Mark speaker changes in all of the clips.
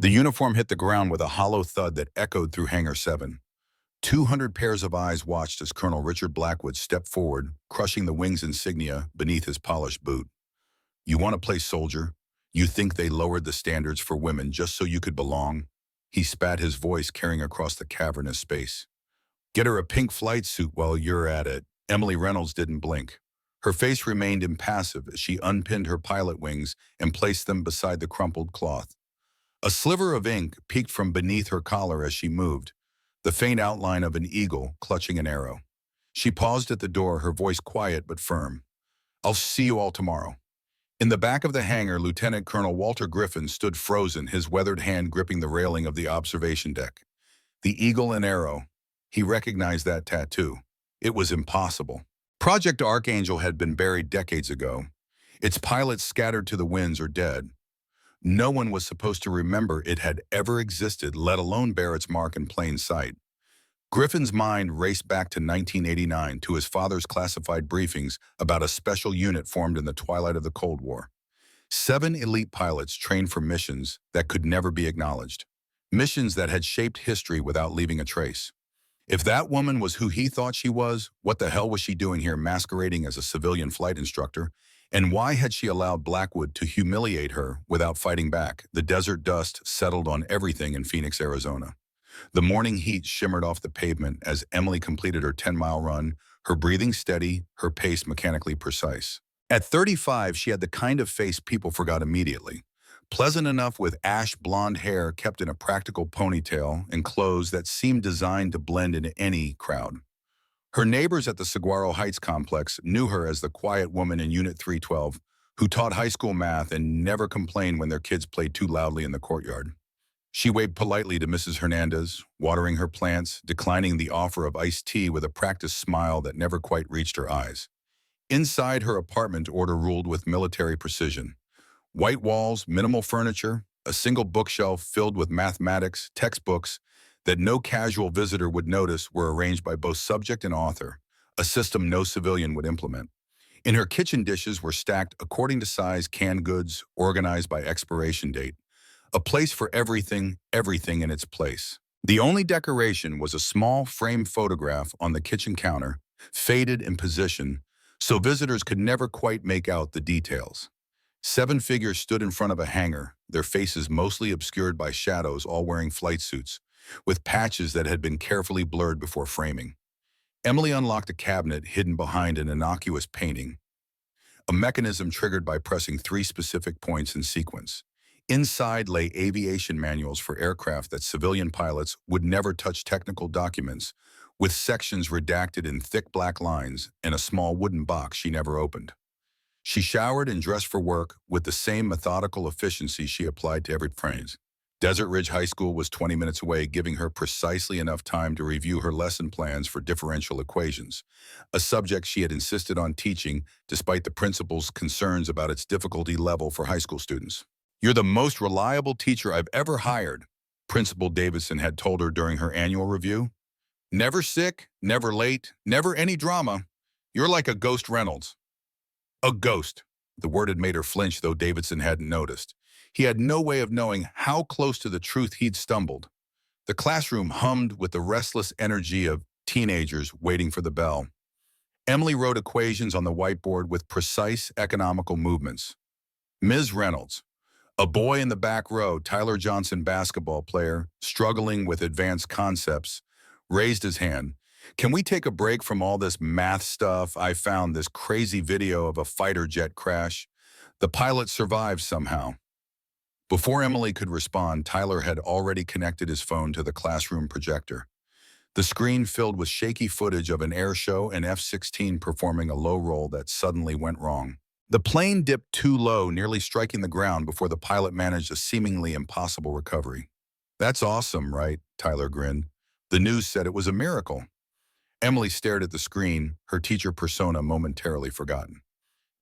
Speaker 1: The uniform hit the ground with a hollow thud that echoed through Hangar 7. 200 pairs of eyes watched as Colonel Richard Blackwood stepped forward, crushing the wing's insignia beneath his polished boot. "You want to play soldier? You think they lowered the standards for women just so you could belong?" He spat, his voice carrying across the cavernous space. "Get her a pink flight suit while you're at it." Emily Reynolds didn't blink. Her face remained impassive as she unpinned her pilot wings and placed them beside the crumpled cloth. A sliver of ink peeked from beneath her collar as she moved, the faint outline of an eagle clutching an arrow. She paused at the door, her voice quiet but firm. "I'll see you all tomorrow." In the back of the hangar, Lieutenant Colonel Walter Griffin stood frozen, his weathered hand gripping the railing of the observation deck. The eagle and arrow. He recognized that tattoo. It was impossible. Project Archangel had been buried decades ago, its pilots scattered to the winds or dead. No one was supposed to remember it had ever existed, let alone bear its mark in plain sight. Griffin's mind raced back to 1989, to his father's classified briefings about a special unit formed in the twilight of the Cold War. 7 elite pilots trained for missions that could never be acknowledged. Missions that had shaped history without leaving a trace. If that woman was who he thought she was, what the hell was she doing here masquerading as a civilian flight instructor? And why had she allowed Blackwood to humiliate her without fighting back? The desert dust settled on everything in Phoenix, Arizona. The morning heat shimmered off the pavement as Emily completed her 10-mile run, her breathing steady, her pace mechanically precise. At 35, she had the kind of face people forgot immediately. Pleasant enough, with ash blonde hair kept in a practical ponytail and clothes that seemed designed to blend into any crowd. Her neighbors at the Saguaro Heights complex knew her as the quiet woman in Unit 312 who taught high school math and never complained when their kids played too loudly in the courtyard. She waved politely to Mrs. Hernandez, watering her plants, declining the offer of iced tea with a practiced smile that never quite reached her eyes. Inside her apartment, order ruled with military precision. White walls, minimal furniture, a single bookshelf filled with mathematics, textbooks that no casual visitor would notice were arranged by both subject and author, a system no civilian would implement. In her kitchen, dishes were stacked according to size, canned goods organized by expiration date. A place for everything, everything in its place. The only decoration was a small framed photograph on the kitchen counter, faded in position, so visitors could never quite make out the details. 7 figures stood in front of a hangar, their faces mostly obscured by shadows, all wearing flight suits, with patches that had been carefully blurred before framing. Emily unlocked a cabinet hidden behind an innocuous painting, a mechanism triggered by pressing 3 specific points in sequence. Inside lay aviation manuals for aircraft that civilian pilots would never touch, technical documents, with sections redacted in thick black lines, and a small wooden box she never opened. She showered and dressed for work with the same methodical efficiency she applied to every phrase. Desert Ridge High School was 20 minutes away, giving her precisely enough time to review her lesson plans for differential equations, a subject she had insisted on teaching despite the principal's concerns about its difficulty level for high school students. "You're the most reliable teacher I've ever hired," Principal Davidson had told her during her annual review. "Never sick, never late, never any drama. You're like a Ghost Reynolds." A ghost. The word had made her flinch, though Davidson hadn't noticed. He had no way of knowing how close to the truth he'd stumbled. The classroom hummed with the restless energy of teenagers waiting for the bell. Emily wrote equations on the whiteboard with precise, economical movements. "Ms. Reynolds." A boy in the back row, Tyler Johnson, basketball player, struggling with advanced concepts, raised his hand. "Can we take a break from all this math stuff? I found this crazy video of a fighter jet crash. The pilot survived somehow." Before Emily could respond, Tyler had already connected his phone to the classroom projector. The screen filled with shaky footage of an air show and F-16 performing a low roll that suddenly went wrong. The plane dipped too low, nearly striking the ground before the pilot managed a seemingly impossible recovery. "That's awesome, right?" Tyler grinned. "The news said it was a miracle." Emily stared at the screen, her teacher persona momentarily forgotten.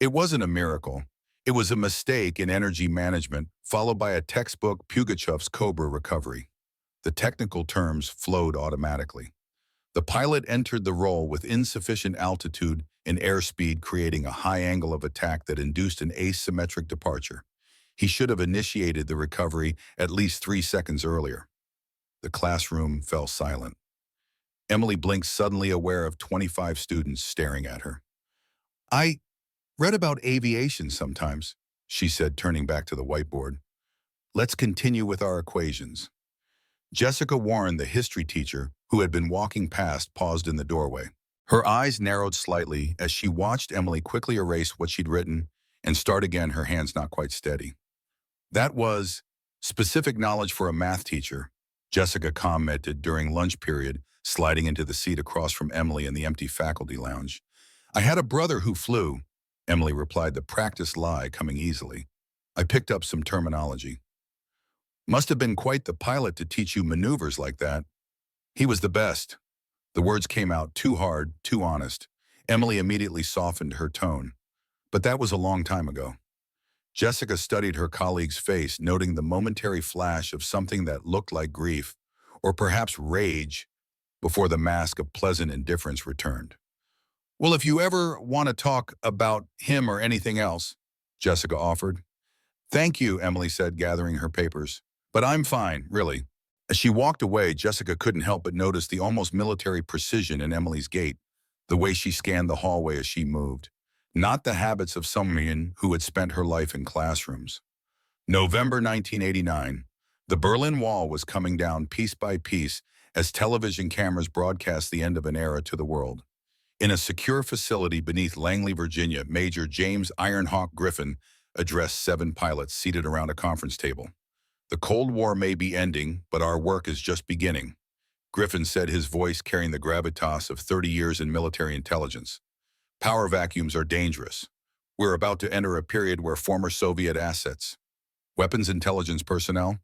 Speaker 1: It wasn't a miracle. It was a mistake in energy management, followed by a textbook Pugachev's Cobra recovery. The technical terms flowed automatically. The pilot entered the roll with insufficient altitude and airspeed, creating a high angle of attack that induced an asymmetric departure. He should have initiated the recovery at least 3 seconds earlier. The classroom fell silent. Emily blinked, suddenly aware of 25 students staring at her. I read about aviation sometimes, she said, turning back to the whiteboard. Let's continue with our equations. Jessica Warren, the history teacher, who had been walking past, paused in the doorway. Her eyes narrowed slightly as she watched Emily quickly erase what she'd written and start again, her hands not quite steady. That was specific knowledge for a math teacher, Jessica commented during lunch period, sliding into the seat across from Emily in the empty faculty lounge. I had a brother who flew, Emily replied, the practiced lie coming easily. I picked up some terminology. Must have been quite the pilot to teach you maneuvers like that. He was the best. The words came out too hard, too honest. Emily immediately softened her tone. But that was a long time ago. Jessica studied her colleague's face, noting the momentary flash of something that looked like grief, or perhaps rage, before the mask of pleasant indifference returned. Well, if you ever want to talk about him or anything else, Jessica offered. Thank you, Emily said, gathering her papers. But I'm fine, really. As she walked away, Jessica couldn't help but notice the almost military precision in Emily's gait, the way she scanned the hallway as she moved. Not the habits of someone who had spent her life in classrooms. November 1989. The Berlin Wall was coming down piece by piece as television cameras broadcast the end of an era to the world. In a secure facility beneath Langley, Virginia, Major James Ironhawk Griffin addressed 7 pilots seated around a conference table. The Cold War may be ending, but our work is just beginning, Griffin said, his voice carrying the gravitas of 30 years in military intelligence. Power vacuums are dangerous. We're about to enter a period where former Soviet assets, weapons intelligence personnel,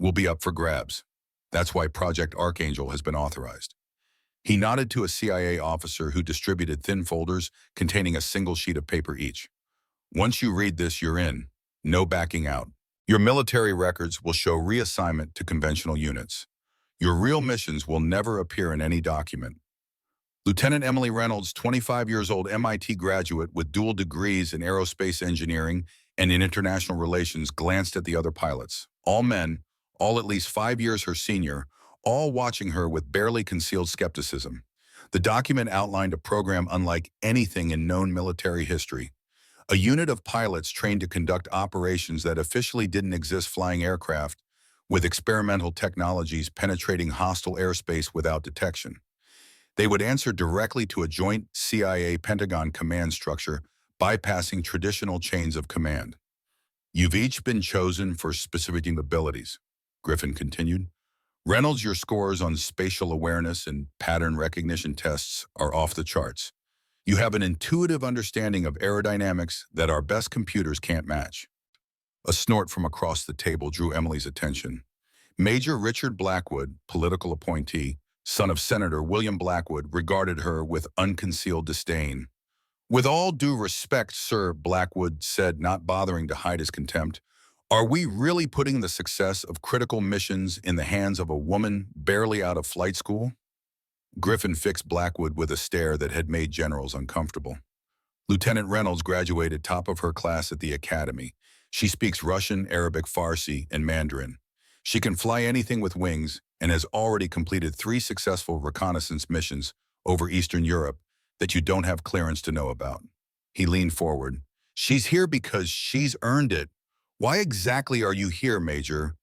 Speaker 1: will be up for grabs. That's why Project Archangel has been authorized. He nodded to a CIA officer who distributed thin folders containing a single sheet of paper each. Once you read this, you're in. No backing out. Your military records will show reassignment to conventional units. Your real missions will never appear in any document. Lieutenant Emily Reynolds, 25 years old, MIT graduate with dual degrees in aerospace engineering and in international relations, glanced at the other pilots. All men, all at least 5 years her senior, all watching her with barely concealed skepticism. The document outlined a program unlike anything in known military history. A unit of pilots trained to conduct operations that officially didn't exist, flying aircraft with experimental technologies penetrating hostile airspace without detection. They would answer directly to a joint CIA-Pentagon command structure, bypassing traditional chains of command. You've each been chosen for specific abilities, Griffin continued. Reynolds, your scores on spatial awareness and pattern recognition tests are off the charts. You have an intuitive understanding of aerodynamics that our best computers can't match. A snort from across the table drew Emily's attention. Major Richard Blackwood, political appointee, son of Senator William Blackwood, regarded her with unconcealed disdain. With all due respect, sir, Blackwood said, not bothering to hide his contempt, are we really putting the success of critical missions in the hands of a woman barely out of flight school? Griffin fixed Blackwood with a stare that had made generals uncomfortable. Lieutenant Reynolds graduated top of her class at the academy. She speaks Russian, Arabic, Farsi, and Mandarin. She can fly anything with wings and has already completed 3 successful reconnaissance missions over Eastern Europe that you don't have clearance to know about. He leaned forward. She's here because she's earned it. Why exactly are you here, Major?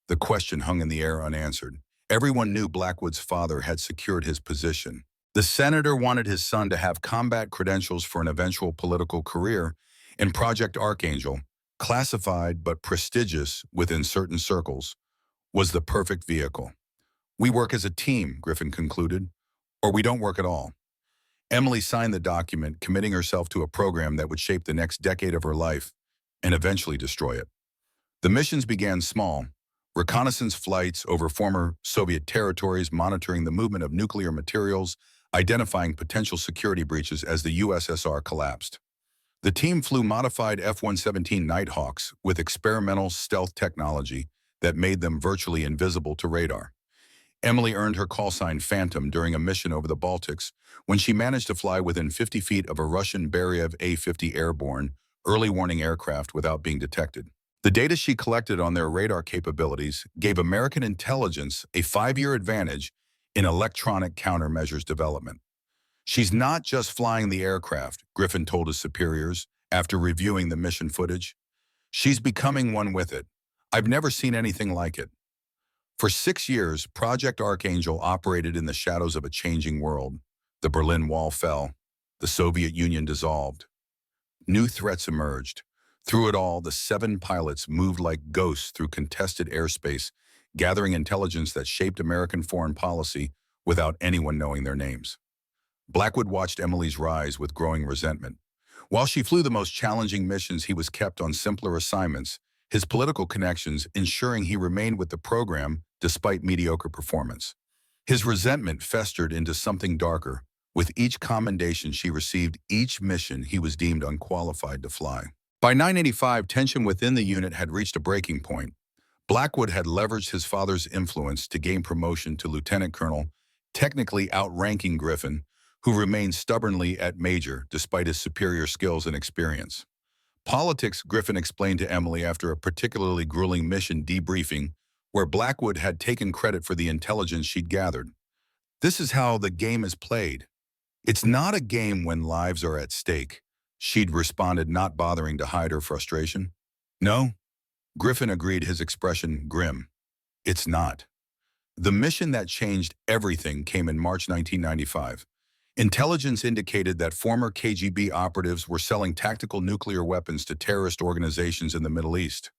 Speaker 1: The question hung in the air unanswered. Everyone knew Blackwood's father had secured his position. The senator wanted his son to have combat credentials for an eventual political career, and Project Archangel, classified but prestigious within certain circles, was the perfect vehicle. We work as a team, Griffin concluded, or we don't work at all. Emily signed the document, committing herself to a program that would shape the next decade of her life and eventually destroy it. The missions began small, reconnaissance flights over former Soviet territories, monitoring the movement of nuclear materials, identifying potential security breaches as the USSR collapsed. The team flew modified F-117 Nighthawks with experimental stealth technology that made them virtually invisible to radar. Emily earned her call sign Phantom during a mission over the Baltics when she managed to fly within 50 feet of a Russian Beriev A-50 airborne early warning aircraft without being detected. The data she collected on their radar capabilities gave American intelligence a 5-year advantage in electronic countermeasures development. She's not just flying the aircraft, Griffin told his superiors after reviewing the mission footage. She's becoming one with it. I've never seen anything like it. For 6 years, Project Archangel operated in the shadows of a changing world. The Berlin Wall fell. The Soviet Union dissolved. New threats emerged. Through it all, the 7 pilots moved like ghosts through contested airspace, gathering intelligence that shaped American foreign policy without anyone knowing their names. Blackwood watched Emily's rise with growing resentment. While she flew the most challenging missions, he was kept on simpler assignments, his political connections ensuring he remained with the program despite mediocre performance. His resentment festered into something darker. With each commendation she received, each mission he was deemed unqualified to fly. By 985, tension within the unit had reached a breaking point. Blackwood had leveraged his father's influence to gain promotion to lieutenant colonel, technically outranking Griffin, who remained stubbornly at major despite his superior skills and experience. Politics, Griffin explained to Emily after a particularly grueling mission debriefing, where Blackwood had taken credit for the intelligence she'd gathered. This is how the game is played. It's not a game when lives are at stake, she'd responded, not bothering to hide her frustration. No, Griffin agreed, his expression grim. It's not. The mission that changed everything came in March 1995. Intelligence indicated that former KGB operatives were selling tactical nuclear weapons to terrorist organizations in the Middle East.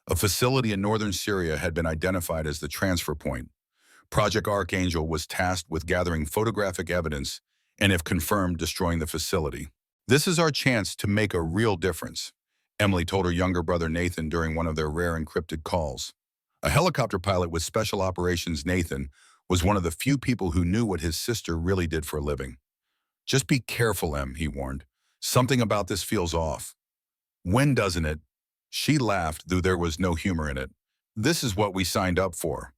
Speaker 1: A facility in northern Syria had been identified as the transfer point. Project Archangel was tasked with gathering photographic evidence and, if confirmed, destroying the facility. This is our chance to make a real difference, Emily told her younger brother Nathan during one of their rare encrypted calls. A helicopter pilot with special operations, Nathan was one of the few people who knew what his sister really did for a living. Just be careful, Em, he warned. Something about this feels off. When doesn't it? She laughed, though there was no humor in it. This is what we signed up for.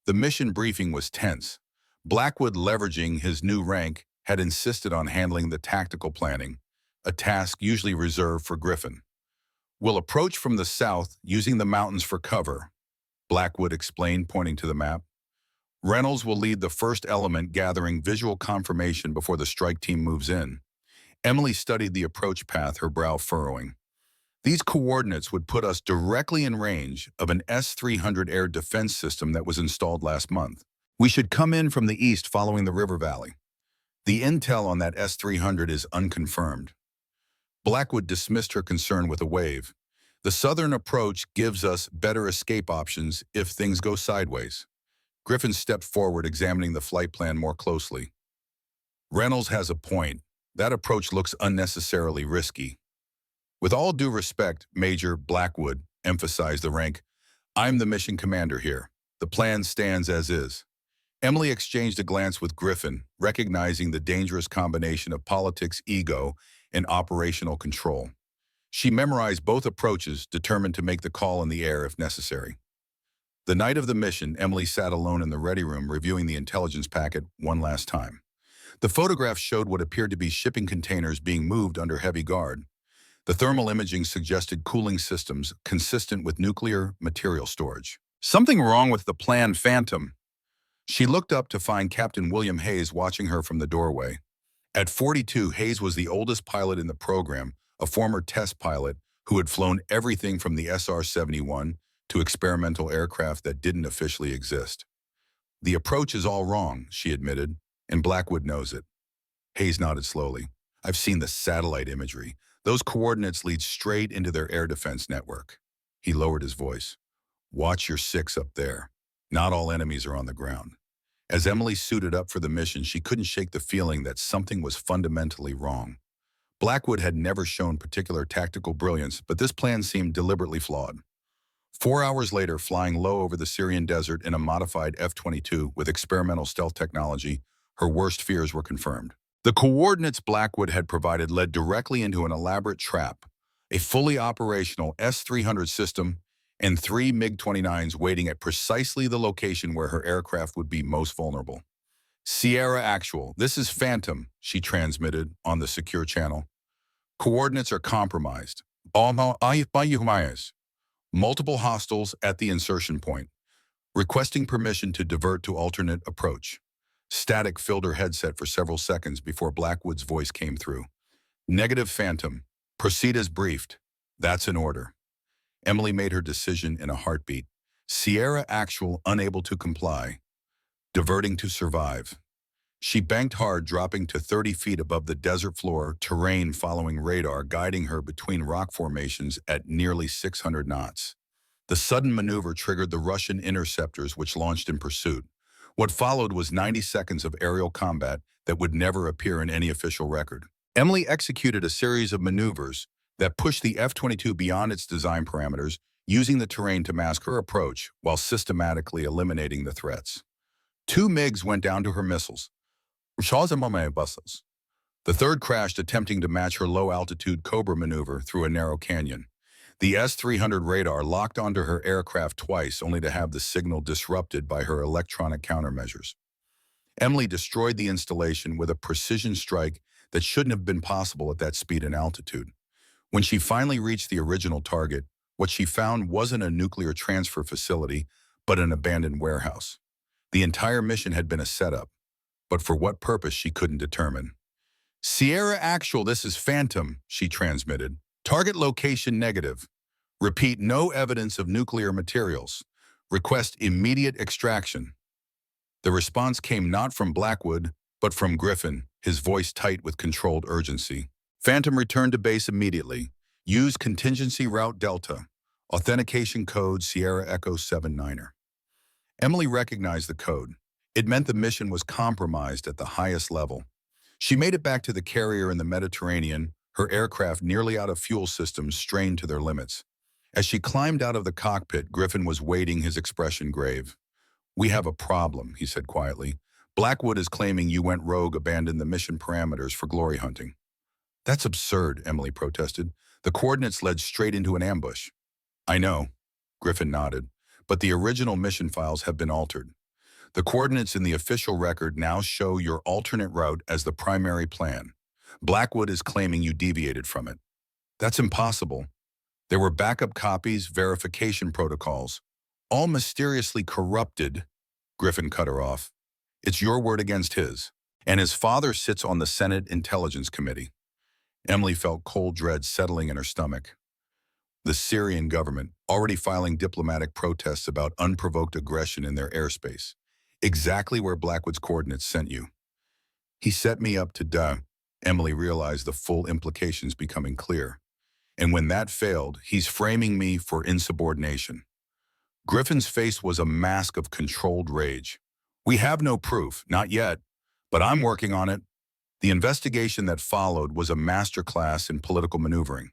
Speaker 1: The mission briefing was tense. Blackwood, leveraging his new rank, had insisted on handling the tactical planning, a task usually reserved for Griffin. We'll approach from the south, using the mountains for cover, Blackwood explained, pointing to the map. Reynolds will lead the first element, gathering visual confirmation before the strike team moves in. Emily studied the approach path, her brow furrowing. These coordinates would put us directly in range of an S-300 air defense system that was installed last month. We should come in from the east following the river valley. The intel on that S-300 is unconfirmed. Blackwood dismissed her concern with a wave. The southern approach gives us better escape options if things go sideways. Griffin stepped forward, examining the flight plan more closely. Reynolds has a point. That approach looks unnecessarily risky. With all due respect, Major, Blackwood emphasized the rank, I'm the mission commander here. The plan stands as is. Emily exchanged a glance with Griffin, recognizing the dangerous combination of politics, ego, and operational control. She memorized both approaches, determined to make the call in the air if necessary. The night of the mission, Emily sat alone in the ready room, reviewing the intelligence packet one last time. The photographs showed what appeared to be shipping containers being moved under heavy guard. The thermal imaging suggested cooling systems consistent with nuclear material storage. Something wrong with the planned Phantom. She looked up to find Captain William Hayes watching her from the doorway. At 42, Hayes was the oldest pilot in the program, a former test pilot who had flown everything from the SR-71 to experimental aircraft that didn't officially exist. The approach is all wrong, she admitted, and Blackwood knows it. Hayes nodded slowly. I've seen the satellite imagery. Those coordinates lead straight into their air defense network. He lowered his voice. Watch your 6 up there. Not all enemies are on the ground. As Emily suited up for the mission, she couldn't shake the feeling that something was fundamentally wrong. Blackwood had never shown particular tactical brilliance, but this plan seemed deliberately flawed. 4 hours later, flying low over the Syrian desert in a modified F-22 with experimental stealth technology, her worst fears were confirmed. The coordinates Blackwood had provided led directly into an elaborate trap, a fully operational S-300 system and 3 MiG-29s waiting at precisely the location where her aircraft would be most vulnerable. Sierra Actual, this is Phantom, she transmitted on the secure channel. Coordinates are compromised. Multiple hostiles at the insertion point. Requesting permission to divert to alternate approach. Static filled her headset for several seconds before Blackwood's voice came through. Negative Phantom. Proceed as briefed. That's an order. Emily made her decision in a heartbeat. Sierra Actual unable to comply. Diverting to survive. She banked hard, dropping to 30 feet above the desert floor, terrain following radar, guiding her between rock formations at nearly 600 knots. The sudden maneuver triggered the Russian interceptors, which launched in pursuit. What followed was 90 seconds of aerial combat that would never appear in any official record. Emily executed a series of maneuvers that pushed the F-22 beyond its design parameters, using the terrain to mask her approach while systematically eliminating the threats. 2 MiGs went down to her missiles. The third crashed attempting to match her low-altitude Cobra maneuver through a narrow canyon. The S-300 radar locked onto her aircraft twice, only to have the signal disrupted by her electronic countermeasures. Emily destroyed the installation with a precision strike that shouldn't have been possible at that speed and altitude. When she finally reached the original target, what she found wasn't a nuclear transfer facility, but an abandoned warehouse. The entire mission had been a setup, but for what purpose she couldn't determine. Sierra Actual, this is Phantom, she transmitted. Target location negative. Repeat, no evidence of nuclear materials. Request immediate extraction. The response came not from Blackwood, but from Griffin, his voice tight with controlled urgency. Phantom returned to base immediately. Use contingency route Delta. Authentication code Sierra Echo 79er. Emily recognized the code. It meant the mission was compromised at the highest level. She made it back to the carrier in the Mediterranean, her aircraft nearly out of fuel systems strained to their limits. As she climbed out of the cockpit, Griffin was waiting, his expression grave. We have a problem, he said quietly. Blackwood is claiming you went rogue, abandoned the mission parameters for glory hunting. That's absurd, Emily protested. The coordinates led straight into an ambush. I know, Griffin nodded, but the original mission files have been altered. The coordinates in the official record now show your alternate route as the primary plan. Blackwood is claiming you deviated from it. That's impossible. There were backup copies, verification protocols, all mysteriously corrupted. Griffin cut her off. It's your word against his. And his father sits on the Senate Intelligence Committee. Emily felt cold dread settling in her stomach. The Syrian government, already filing diplomatic protests about unprovoked aggression in their airspace. Exactly where Blackwood's coordinates sent you. He set me up to die. Emily realized the full implications becoming clear. And when that failed, he's framing me for insubordination. Griffin's face was a mask of controlled rage. We have no proof, not yet, but I'm working on it. The investigation that followed was a masterclass in political maneuvering.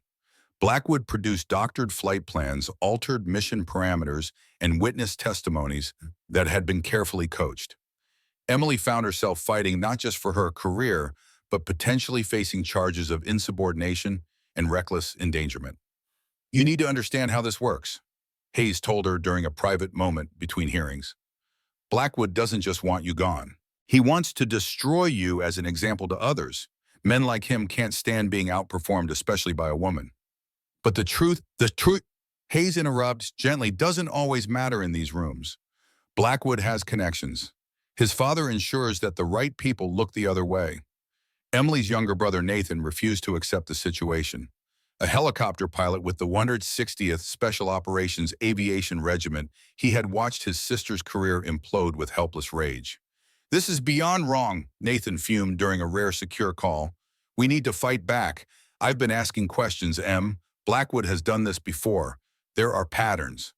Speaker 1: Blackwood produced doctored flight plans, altered mission parameters, and witness testimonies that had been carefully coached. Emily found herself fighting not just for her career, but potentially facing charges of insubordination and reckless endangerment. You need to understand how this works, Hayes told her during a private moment between hearings. Blackwood doesn't just want you gone. He wants to destroy you as an example to others. Men like him can't stand being outperformed, especially by a woman. But the truth, Hayes interrupts gently, doesn't always matter in these rooms. Blackwood has connections. His father ensures that the right people look the other way. Emily's younger brother Nathan refused to accept the situation. A helicopter pilot with the 160th Special Operations Aviation Regiment, he had watched his sister's career implode with helpless rage. This is beyond wrong, Nathan fumed during a rare secure call. We need to fight back. I've been asking questions, Em. Blackwood has done this before. There are patterns.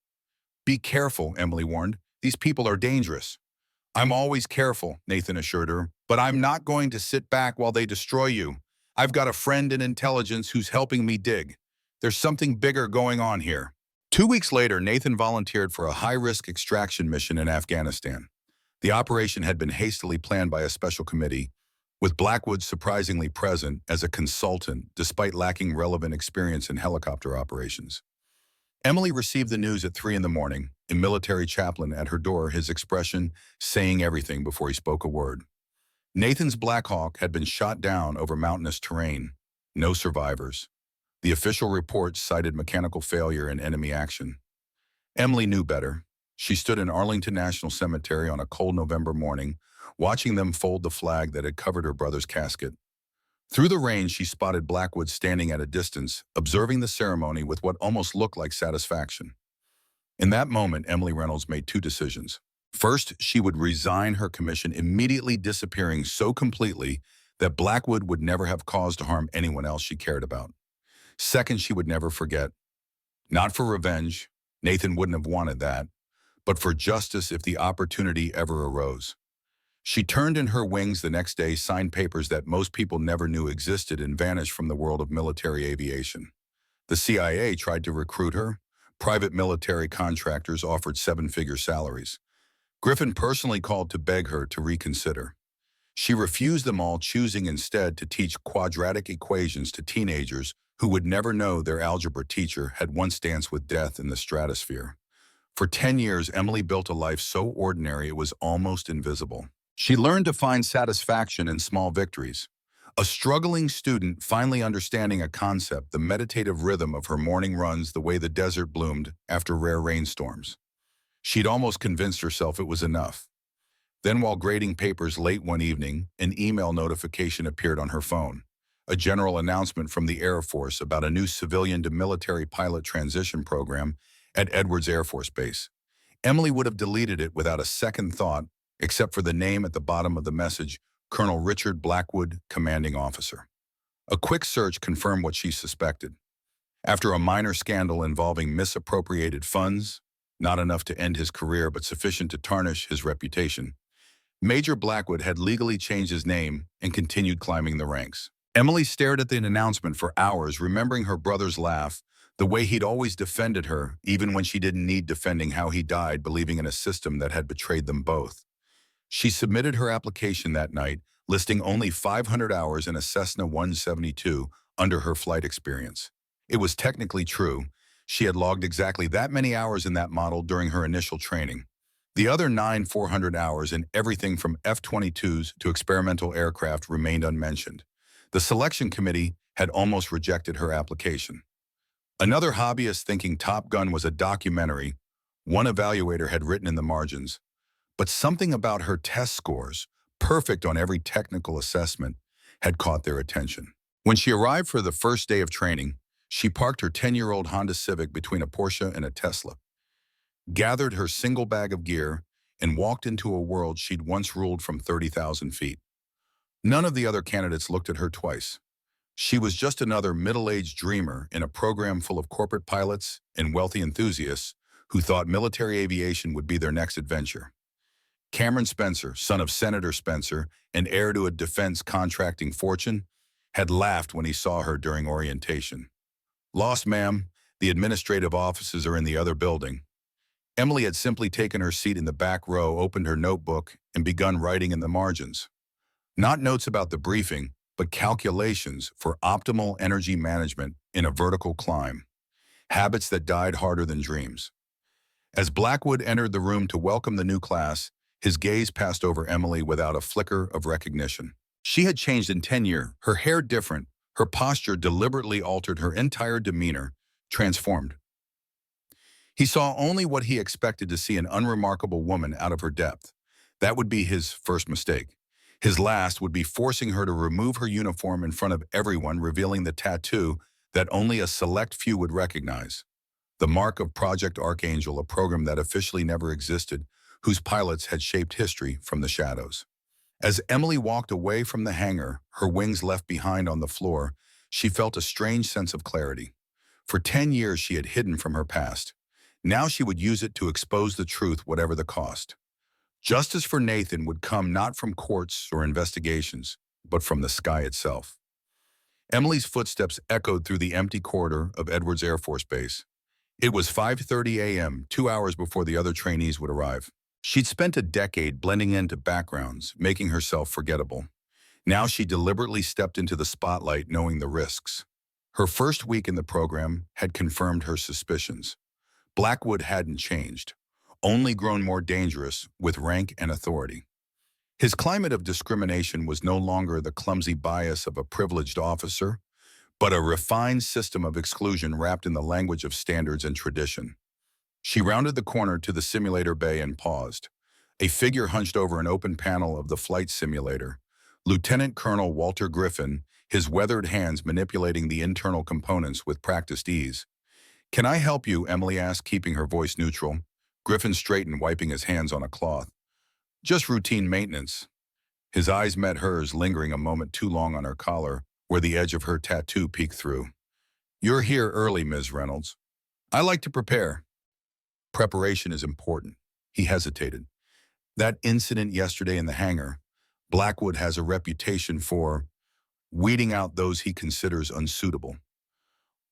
Speaker 1: Be careful, Emily warned. These people are dangerous. I'm always careful, Nathan assured her, but I'm not going to sit back while they destroy you. I've got a friend in intelligence who's helping me dig. There's something bigger going on here. 2 weeks later, Nathan volunteered for a high-risk extraction mission in Afghanistan. The operation had been hastily planned by a special committee, with Blackwood surprisingly present as a consultant despite lacking relevant experience in helicopter operations. Emily received the news at 3 in the morning, a military chaplain at her door, his expression saying everything before he spoke a word. Nathan's Black Hawk had been shot down over mountainous terrain. No survivors. The official report cited mechanical failure and enemy action. Emily knew better. She stood in Arlington National Cemetery on a cold November morning, watching them fold the flag that had covered her brother's casket. Through the rain, she spotted Blackwood standing at a distance, observing the ceremony with what almost looked like satisfaction. In that moment, Emily Reynolds made two decisions. First, she would resign her commission, immediately disappearing so completely that Blackwood would never have cause to harm anyone else she cared about. Second, she would never forget. Not for revenge, Nathan wouldn't have wanted that, but for justice if the opportunity ever arose. She turned in her wings the next day, signed papers that most people never knew existed, and vanished from the world of military aviation. The CIA tried to recruit her. Private military contractors offered seven-figure salaries. Griffin personally called to beg her to reconsider. She refused them all, choosing instead to teach quadratic equations to teenagers who would never know their algebra teacher had once danced with death in the stratosphere. For 10 years, Emily built a life so ordinary it was almost invisible. She learned to find satisfaction in small victories. A struggling student finally understanding a concept, the meditative rhythm of her morning runs, the way the desert bloomed after rare rainstorms. She'd almost convinced herself it was enough. Then, while grading papers late one evening, an email notification appeared on her phone. A general announcement from the Air Force about a new civilian to military pilot transition program at Edwards Air Force Base. Emily would have deleted it without a second thought, except for the name at the bottom of the message, Colonel Richard Blackwood, commanding officer. A quick search confirmed what she suspected. After a minor scandal involving misappropriated funds, not enough to end his career but sufficient to tarnish his reputation, Major Blackwood had legally changed his name and continued climbing the ranks. Emily stared at the announcement for hours, remembering her brother's laugh, the way he'd always defended her, even when she didn't need defending, how he died believing in a system that had betrayed them both. She submitted her application that night, listing only 500 hours in a Cessna 172 under her flight experience. It was technically true. She had logged exactly that many hours in that model during her initial training. The other 400 hours in everything from F-22s to experimental aircraft remained unmentioned. The selection committee had almost rejected her application. Another hobbyist thinking Top Gun was a documentary, one evaluator had written in the margins. But something about her test scores, perfect on every technical assessment, had caught their attention. When she arrived for the first day of training, she parked her 10-year-old Honda Civic between a Porsche and a Tesla, gathered her single bag of gear, and walked into a world she'd once ruled from 30,000 feet. None of the other candidates looked at her twice. She was just another middle-aged dreamer in a program full of corporate pilots and wealthy enthusiasts who thought military aviation would be their next adventure. Cameron Spencer, son of Senator Spencer and heir to a defense contracting fortune, had laughed when he saw her during orientation. "Lost, ma'am. The administrative offices are in the other building." Emily had simply taken her seat in the back row, opened her notebook, and begun writing in the margins. Not notes about the briefing, but calculations for optimal energy management in a vertical climb. Habits that died harder than dreams. As Blackwood entered the room to welcome the new class, his gaze passed over Emily without a flicker of recognition. She had changed in 10 years, her hair different, her posture deliberately altered, her entire demeanor transformed. He saw only what he expected to see, an unremarkable woman out of her depth. That would be his first mistake. His last would be forcing her to remove her uniform in front of everyone, revealing the tattoo that only a select few would recognize. The mark of Project Archangel, a program that officially never existed, whose pilots had shaped history from the shadows. As Emily walked away from the hangar, her wings left behind on the floor, she felt a strange sense of clarity. For 10 years she had hidden from her past. Now she would use it to expose the truth, whatever the cost. Justice for Nathan would come not from courts or investigations, but from the sky itself. Emily's footsteps echoed through the empty corridor of Edwards Air Force Base. It was 5:30 a.m., 2 hours before the other trainees would arrive. She'd spent a decade blending into backgrounds, making herself forgettable. Now she deliberately stepped into the spotlight, knowing the risks. Her first week in the program had confirmed her suspicions. Blackwood hadn't changed, only grown more dangerous with rank and authority. His climate of discrimination was no longer the clumsy bias of a privileged officer, but a refined system of exclusion wrapped in the language of standards and tradition. She rounded the corner to the simulator bay and paused. A figure hunched over an open panel of the flight simulator. Lieutenant Colonel Walter Griffin, his weathered hands manipulating the internal components with practiced ease. "Can I help you?" Emily asked, keeping her voice neutral. Griffin straightened, wiping his hands on a cloth. "Just routine maintenance." His eyes met hers, lingering a moment too long on her collar, where the edge of her tattoo peeked through. "You're here early, Ms. Reynolds." "I like to prepare." "Preparation is important." He hesitated. "That incident yesterday in the hangar, Blackwood has a reputation for weeding out those he considers unsuitable."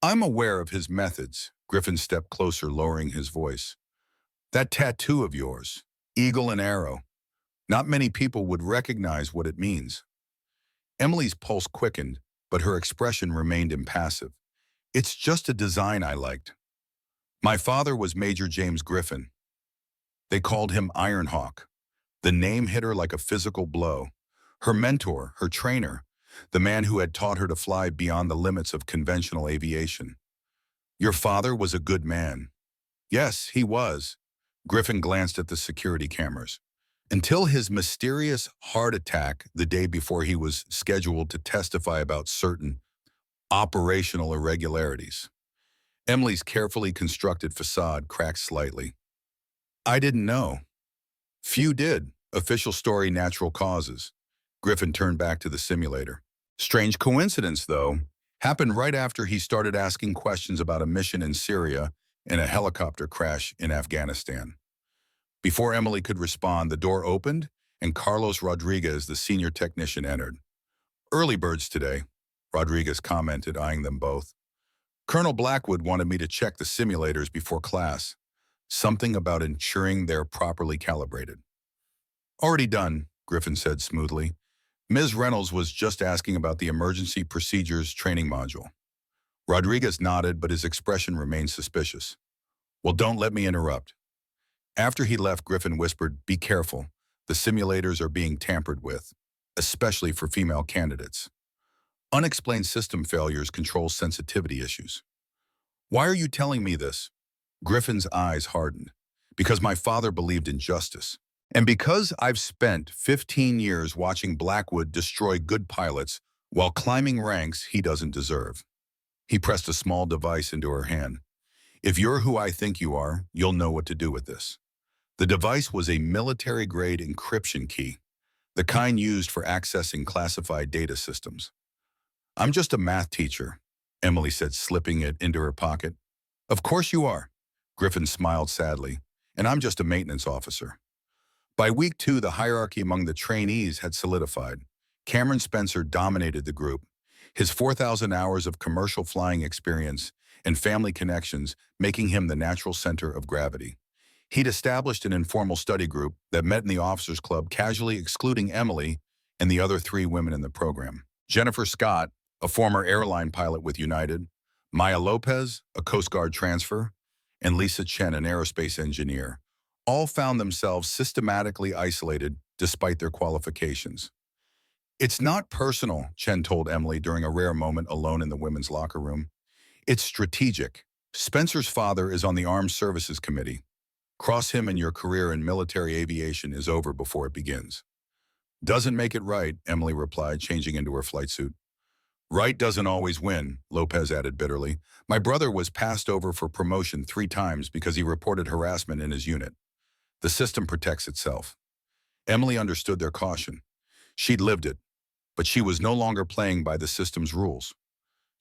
Speaker 1: "I'm aware of his methods." Griffin stepped closer, lowering his voice. "That tattoo of yours, eagle and arrow. Not many people would recognize what it means." Emily's pulse quickened, but her expression remained impassive. "It's just a design I liked. My father was Major James Griffin. They called him Ironhawk." The name hit her like a physical blow. Her mentor, her trainer, the man who had taught her to fly beyond the limits of conventional aviation. "Your father was a good man." "Yes, he was." Griffin glanced at the security cameras. "Until his mysterious heart attack the day before he was scheduled to testify about certain operational irregularities." Emily's carefully constructed facade cracked slightly. "I didn't know." "Few did. Official story, natural causes." Griffin turned back to the simulator. "Strange coincidence, though. Happened right after he started asking questions about a mission in Syria and a helicopter crash in Afghanistan." Before Emily could respond, the door opened and Carlos Rodriguez, the senior technician, entered. "Early birds today," Rodriguez commented, eyeing them both. "Colonel Blackwood wanted me to check the simulators before class. Something about ensuring they're properly calibrated." "Already done," Griffin said smoothly. "Ms. Reynolds was just asking about the emergency procedures training module." Rodriguez nodded, but his expression remained suspicious. "Well, don't let me interrupt." After he left, Griffin whispered, "Be careful. The simulators are being tampered with, especially for female candidates. Unexplained system failures control sensitivity issues." "Why are you telling me this?" Griffin's eyes hardened. "Because my father believed in justice. And because I've spent 15 years watching Blackwood destroy good pilots while climbing ranks he doesn't deserve." He pressed a small device into her hand. "If you're who I think you are, you'll know what to do with this." The device was a military-grade encryption key, the kind used for accessing classified data systems. "I'm just a math teacher," Emily said, slipping it into her pocket. "Of course you are." Griffin smiled sadly. "And I'm just a maintenance officer." By week 2, the hierarchy among the trainees had solidified. Cameron Spencer dominated the group, his 4,000 hours of commercial flying experience and family connections making him the natural center of gravity. He'd established an informal study group that met in the officers' club, casually excluding Emily and the other 3 women in the program. Jennifer Scott, a former airline pilot with United, Maya Lopez, a Coast Guard transfer, and Lisa Chen, an aerospace engineer, all found themselves systematically isolated despite their qualifications. "It's not personal," Chen told Emily during a rare moment alone in the women's locker room. "It's strategic. Spencer's father is on the Armed Services Committee. Cross him and your career in military aviation is over before it begins." "Doesn't make it right," Emily replied, changing into her flight suit. "Right doesn't always win," Lopez added bitterly. "My brother was passed over for promotion 3 times because he reported harassment in his unit. The system protects itself." Emily understood their caution. She'd lived it, but she was no longer playing by the system's rules.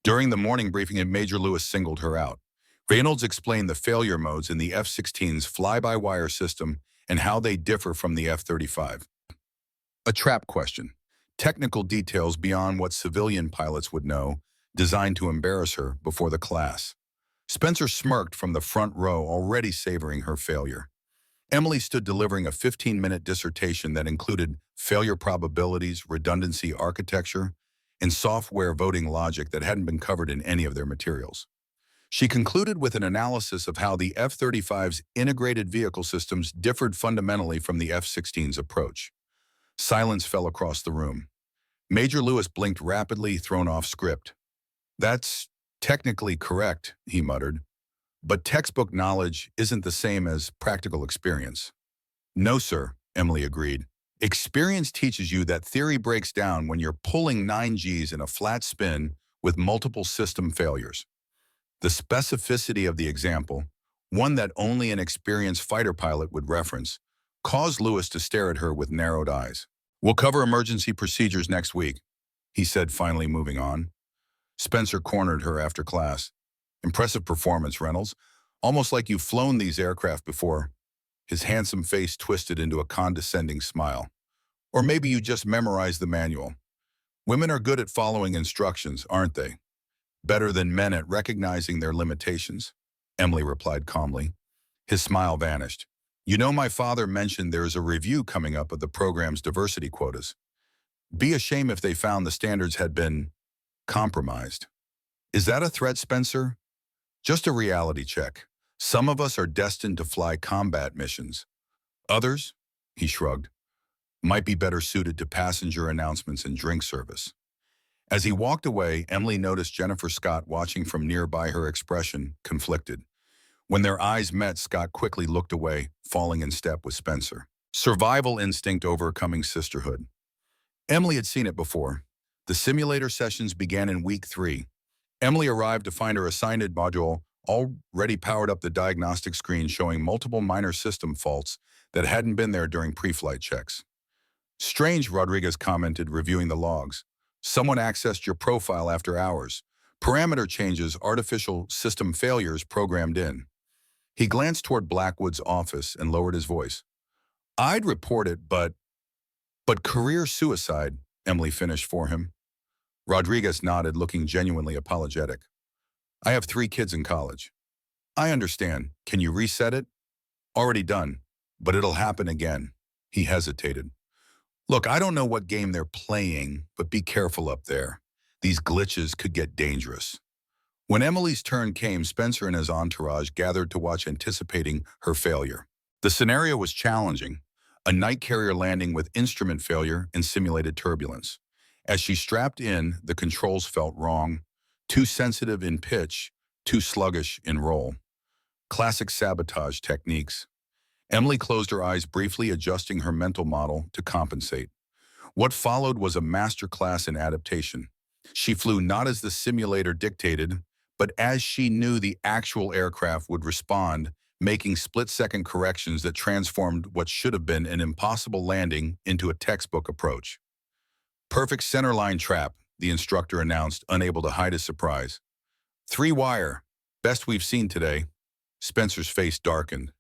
Speaker 1: During the morning briefing, Major Lewis singled her out. Reynolds explained the failure modes in the F-16's fly-by-wire system and how they differ from the F-35. A trap question. Technical details beyond what civilian pilots would know, designed to embarrass her before the class. Spencer smirked from the front row, already savoring her failure. Emily stood delivering a 15-minute dissertation that included failure probabilities, redundancy architecture, and software voting logic that hadn't been covered in any of their materials. She concluded with an analysis of how the F-35's integrated vehicle systems differed fundamentally from the F-16's approach. Silence fell across the room. Major Lewis blinked rapidly, thrown off script. "That's technically correct," he muttered. But textbook knowledge isn't the same as practical experience. No, sir, Emily agreed. Experience teaches you that theory breaks down when you're pulling 9Gs in a flat spin with multiple system failures. The specificity of the example, one that only an experienced fighter pilot would reference, caused Lewis to stare at her with narrowed eyes. We'll cover emergency procedures next week, he said, finally moving on. Spencer cornered her after class. Impressive performance, Reynolds. Almost like you've flown these aircraft before. His handsome face twisted into a condescending smile. Or maybe you just memorized the manual. Women are good at following instructions, aren't they? Better than men at recognizing their limitations, Emily replied calmly. His smile vanished. You know, my father mentioned there is a review coming up of the program's diversity quotas. Be a shame if they found the standards had been compromised. Is that a threat, Spencer? Just a reality check. Some of us are destined to fly combat missions. Others, he shrugged, might be better suited to passenger announcements and drink service. As he walked away, Emily noticed Jennifer Scott watching from nearby, her expression conflicted. When their eyes met, Scott quickly looked away, falling in step with Spencer. Survival instinct overcoming sisterhood. Emily had seen it before. The simulator sessions began in week 3. Emily arrived to find her assigned module already powered up, the diagnostic screen showing multiple minor system faults that hadn't been there during pre-flight checks. Strange, Rodriguez commented, reviewing the logs. Someone accessed your profile after hours. Parameter changes, artificial system failures programmed in. He glanced toward Blackwood's office and lowered his voice. I'd report it, but career suicide, Emily finished for him. Rodriguez nodded, looking genuinely apologetic. I have 3 kids in college. I understand. Can you reset it? Already done, but it'll happen again. He hesitated. Look, I don't know what game they're playing, but be careful up there. These glitches could get dangerous. When Emily's turn came, Spencer and his entourage gathered to watch, anticipating her failure. The scenario was challenging. A night carrier landing with instrument failure and simulated turbulence. As she strapped in, the controls felt wrong, too sensitive in pitch, too sluggish in roll. Classic sabotage techniques. Emily closed her eyes briefly, adjusting her mental model to compensate. What followed was a masterclass in adaptation. She flew not as the simulator dictated, but as she knew the actual aircraft would respond, making split-second corrections that transformed what should have been an impossible landing into a textbook approach. Perfect centerline trap, the instructor announced, unable to hide his surprise. 3-wire, best we've seen today. Spencer's face darkened.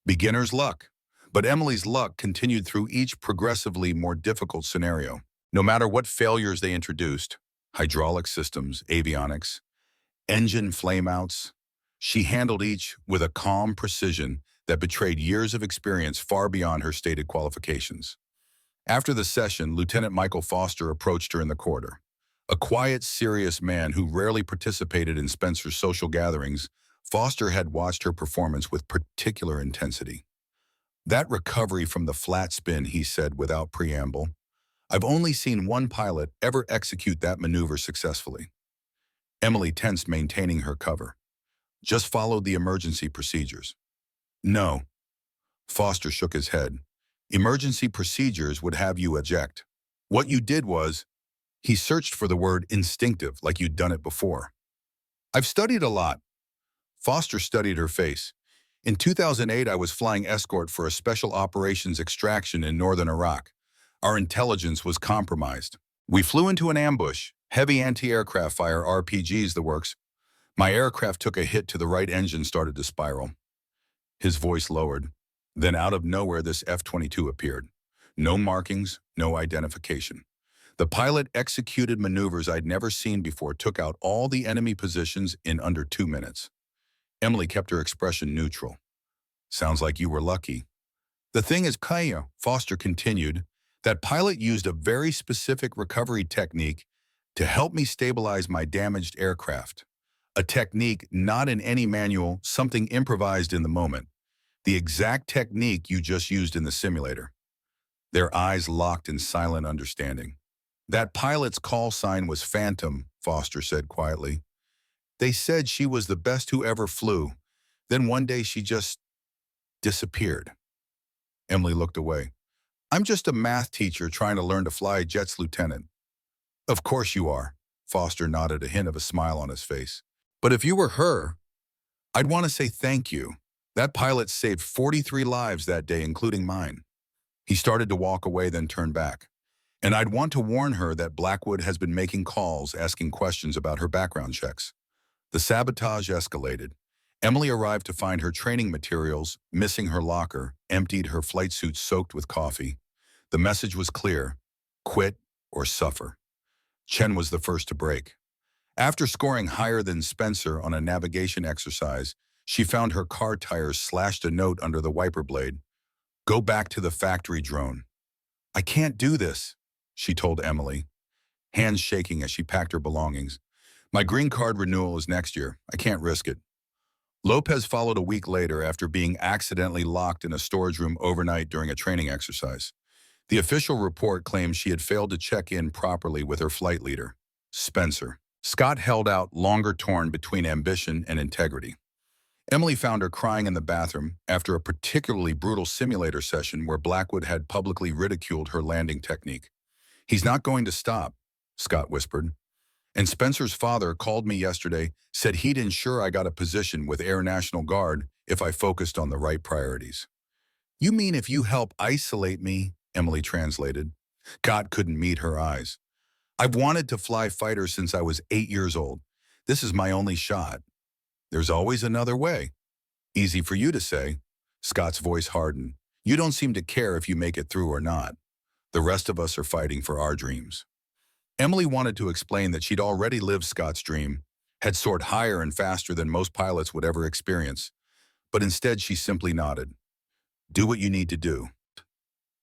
Speaker 1: Beginner's luck. But Emily's luck continued through each progressively more difficult scenario. No matter what failures they introduced, hydraulic systems, avionics, engine flameouts, she handled each with a calm precision that betrayed years of experience far beyond her stated qualifications. After the session, Lieutenant Michael Foster approached her in the corridor. A quiet, serious man who rarely participated in Spencer's social gatherings, Foster had watched her performance with particular intensity. That recovery from the flat spin, he said without preamble. I've only seen one pilot ever execute that maneuver successfully. Emily tensed, maintaining her cover. Just followed the emergency procedures. No. Foster shook his head. Emergency procedures would have you eject. What you did was, he searched for the word instinctive, like you'd done it before. I've studied a lot. Foster studied her face. In 2008, I was flying escort for a special operations extraction in northern Iraq. Our intelligence was compromised. We flew into an ambush, heavy anti-aircraft fire, RPGs, the works. My aircraft took a hit to the right engine, started to spiral. His voice lowered. Then out of nowhere, this F-22 appeared. No markings, no identification. The pilot executed maneuvers I'd never seen before, took out all the enemy positions in under 2 minutes. Emily kept her expression neutral. Sounds like you were lucky. The thing is, Kaya, Foster continued, that pilot used a very specific recovery technique to help me stabilize my damaged aircraft. A technique not in any manual, something improvised in the moment. The exact technique you just used in the simulator. Their eyes locked in silent understanding. That pilot's call sign was Phantom, Foster said quietly. They said she was the best who ever flew, Then one day she just disappeared. Emily looked away. I'm just a math teacher trying to learn to fly jets, Lieutenant. Of course you are. Foster nodded, a hint of a smile on his face. But if you were her, I'd want to say thank you. That pilot saved 43 lives that day, including mine. He started to walk away, then turned back. And I'd want to warn her that Blackwood has been making calls, asking questions about her background checks. The sabotage escalated. Emily arrived to find her training materials, missing her locker, emptied her flight suit soaked with coffee. The message was clear: quit or suffer. Chen was the first to break. After scoring higher than Spencer on a navigation exercise, she found her car tires slashed, a note under the wiper blade. Go back to the factory, drone. I can't do this, she told Emily, hands shaking as she packed her belongings. My green card renewal is next year. I can't risk it. Lopez followed a week later after being accidentally locked in a storage room overnight during a training exercise. The official report claimed she had failed to check in properly with her flight leader, Spencer. Scott held out, longer, torn between ambition and integrity. Emily found her crying in the bathroom after a particularly brutal simulator session where Blackwood had publicly ridiculed her landing technique. He's not going to stop, Scott whispered. And Spencer's father called me yesterday, said he'd ensure I got a position with Air National Guard if I focused on the right priorities. You mean if you help isolate me? Emily translated. Scott couldn't meet her eyes. I've wanted to fly fighters since I was 8 years old. This is my only shot. There's always another way. Easy for you to say. Scott's voice hardened. You don't seem to care if you make it through or not. The rest of us are fighting for our dreams. Emily wanted to explain that she'd already lived Scott's dream, had soared higher and faster than most pilots would ever experience, but instead she simply nodded. Do what you need to do.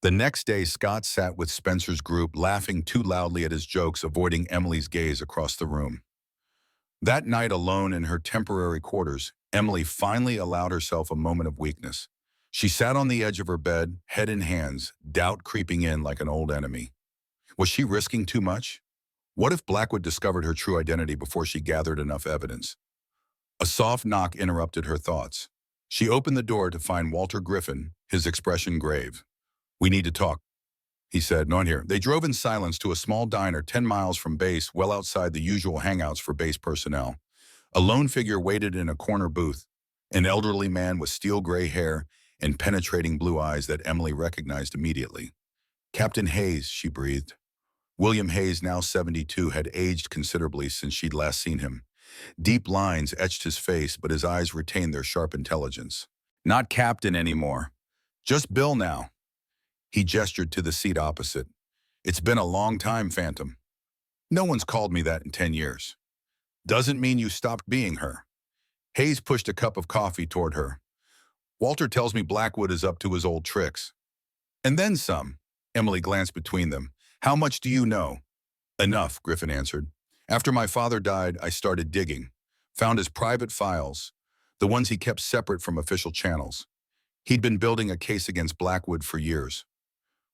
Speaker 1: The next day, Scott sat with Spencer's group, laughing too loudly at his jokes, avoiding Emily's gaze across the room. That night, alone in her temporary quarters, Emily finally allowed herself a moment of weakness. She sat on the edge of her bed, head in hands, doubt creeping in like an old enemy. Was she risking too much? What if Blackwood discovered her true identity before she gathered enough evidence? A soft knock interrupted her thoughts. She opened the door to find Walter Griffin, his expression grave. We need to talk, he said. Not here. They drove in silence to a small diner 10 miles from base, well outside the usual hangouts for base personnel. A lone figure waited in a corner booth, an elderly man with steel gray hair and penetrating blue eyes that Emily recognized immediately. Captain Hayes, she breathed. William Hayes, now 72, had aged considerably since she'd last seen him. Deep lines etched his face, but his eyes retained their sharp intelligence. Not Captain anymore. Just Bill now. He gestured to the seat opposite. It's been a long time, Phantom. No one's called me that in 10 years. Doesn't mean you stopped being her. Hayes pushed a cup of coffee toward her. Walter tells me Blackwood is up to his old tricks. And then some. Emily glanced between them. How much do you know? Enough, Griffin answered. After my father died, I started digging. Found his private files, the ones he kept separate from official channels. He'd been building a case against Blackwood for years.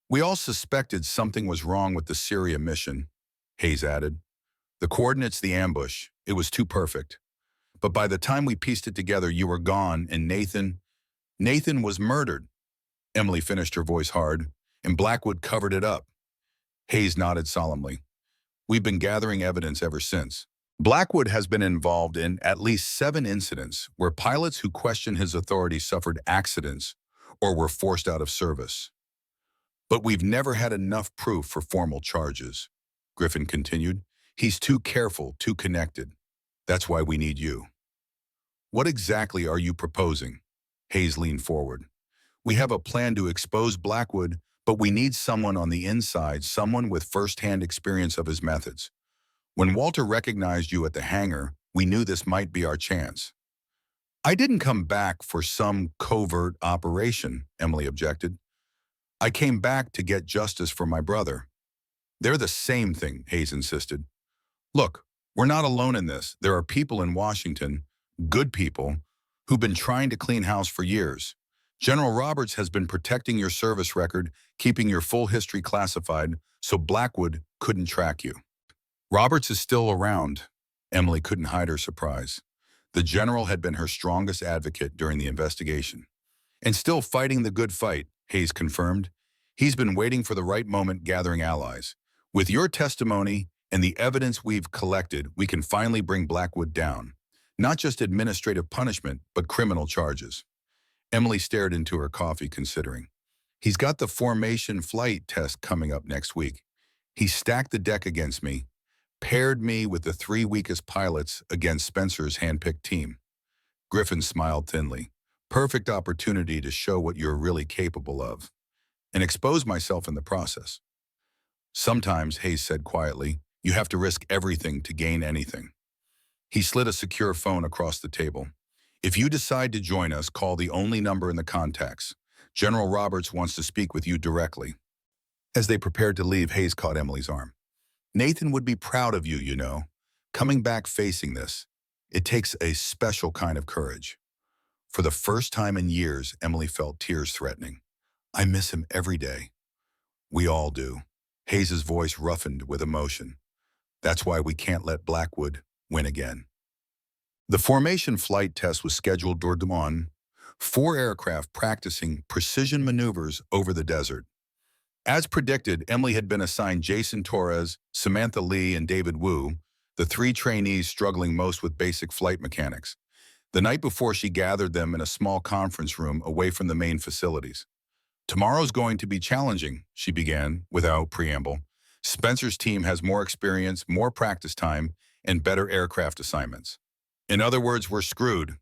Speaker 1: We all suspected something was wrong with the Syria mission, Hayes added. The coordinates, the ambush, it was too perfect. But by the time we pieced it together, you were gone, and Nathan was murdered. Emily finished, her voice hard, and Blackwood covered it up. Hayes nodded solemnly. We've been gathering evidence ever since. Blackwood has been involved in at least 7 incidents where pilots who questioned his authority suffered accidents or were forced out of service. But we've never had enough proof for formal charges, Griffin continued. He's too careful, too connected. That's why we need you. What exactly are you proposing? Hayes leaned forward. We have a plan to expose Blackwood, but we need someone on the inside, someone with first-hand experience of his methods. When Walter recognized you at the hangar, we knew this might be our chance. I didn't come back for some covert operation, Emily objected. I came back to get justice for my brother. They're the same thing, Hayes insisted. Look, we're not alone in this. There are people in Washington, good people, who've been trying to clean house for years. General Roberts has been protecting your service record, keeping your full history classified, so Blackwood couldn't track you. Roberts is still around. Emily couldn't hide her surprise. The general had been her strongest advocate during the investigation. And still fighting the good fight, Hayes confirmed. He's been waiting for the right moment, gathering allies. With your testimony and the evidence we've collected, we can finally bring Blackwood down. Not just administrative punishment, but criminal charges. Emily stared into her coffee, considering. He's got the formation flight test coming up next week. He stacked the deck against me, paired me with the three weakest pilots against Spencer's handpicked team. Griffin smiled thinly. Perfect opportunity to show what you're really capable of, and expose myself in the process. Sometimes, Hayes said quietly, you have to risk everything to gain anything. He slid a secure phone across the table. If you decide to join us, call the only number in the contacts. General Roberts wants to speak with you directly. As they prepared to leave, Hayes caught Emily's arm. Nathan would be proud of you, you know. Coming back facing this, it takes a special kind of courage. For the first time in years, Emily felt tears threatening. I miss him every day. We all do. Hayes's voice roughened with emotion. That's why we can't let Blackwood win again. The formation flight test was scheduled toward dawn, 4 aircraft practicing precision maneuvers over the desert. As predicted, Emily had been assigned Jason Torres, Samantha Lee, and David Wu, the 3 trainees struggling most with basic flight mechanics. The night before, she gathered them in a small conference room away from the main facilities. Tomorrow's going to be challenging, she began, without preamble. Spencer's team has more experience, more practice time, and better aircraft assignments. In other words, we're screwed,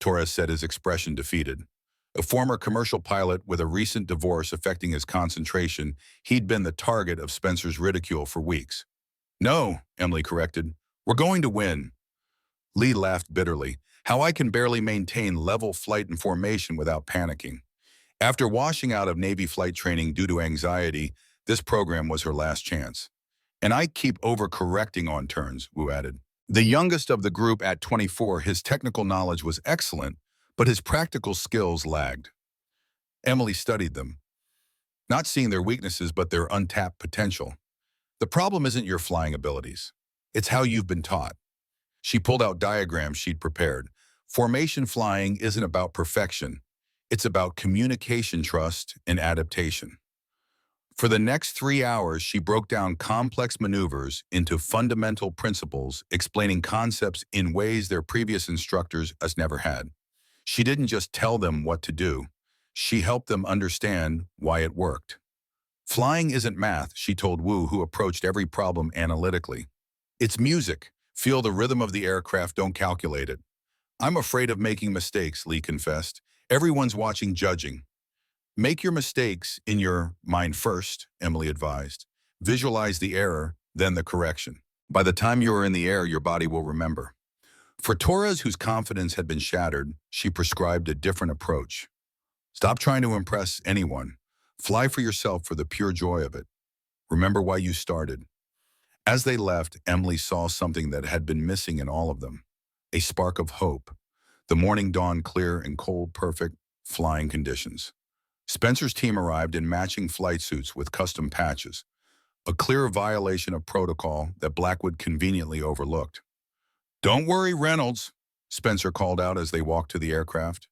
Speaker 1: Torres said, his expression defeated. A former commercial pilot with a recent divorce affecting his concentration, he'd been the target of Spencer's ridicule for weeks. No, Emily corrected. We're going to win. Lee laughed bitterly. How I can barely maintain level flight and formation without panicking. After washing out of Navy flight training due to anxiety, this program was her last chance. And I keep overcorrecting on turns, Wu added. The youngest of the group at 24, his technical knowledge was excellent, but his practical skills lagged. Emily studied them, not seeing their weaknesses but their untapped potential. The problem isn't your flying abilities. It's how you've been taught. She pulled out diagrams she'd prepared. Formation flying isn't about perfection. It's about communication, trust, and adaptation. For the next 3 hours, she broke down complex maneuvers into fundamental principles, explaining concepts in ways their previous instructors never had. She didn't just tell them what to do. She helped them understand why it worked. Flying isn't math, she told Wu, who approached every problem analytically. It's music. Feel the rhythm of the aircraft, don't calculate it. I'm afraid of making mistakes, Lee confessed. Everyone's watching, judging. Make your mistakes in your mind first, Emily advised. Visualize the error, then the correction. By the time you are in the air, your body will remember. For Torres, whose confidence had been shattered, she prescribed a different approach. Stop trying to impress anyone. Fly for yourself for the pure joy of it. Remember why you started. As they left, Emily saw something that had been missing in all of them. A spark of hope. The morning dawned clear in cold, perfect flying conditions. Spencer's team arrived in matching flight suits with custom patches, a clear violation of protocol that Blackwood conveniently overlooked. Don't worry, Reynolds, Spencer called out as they walked to the aircraft.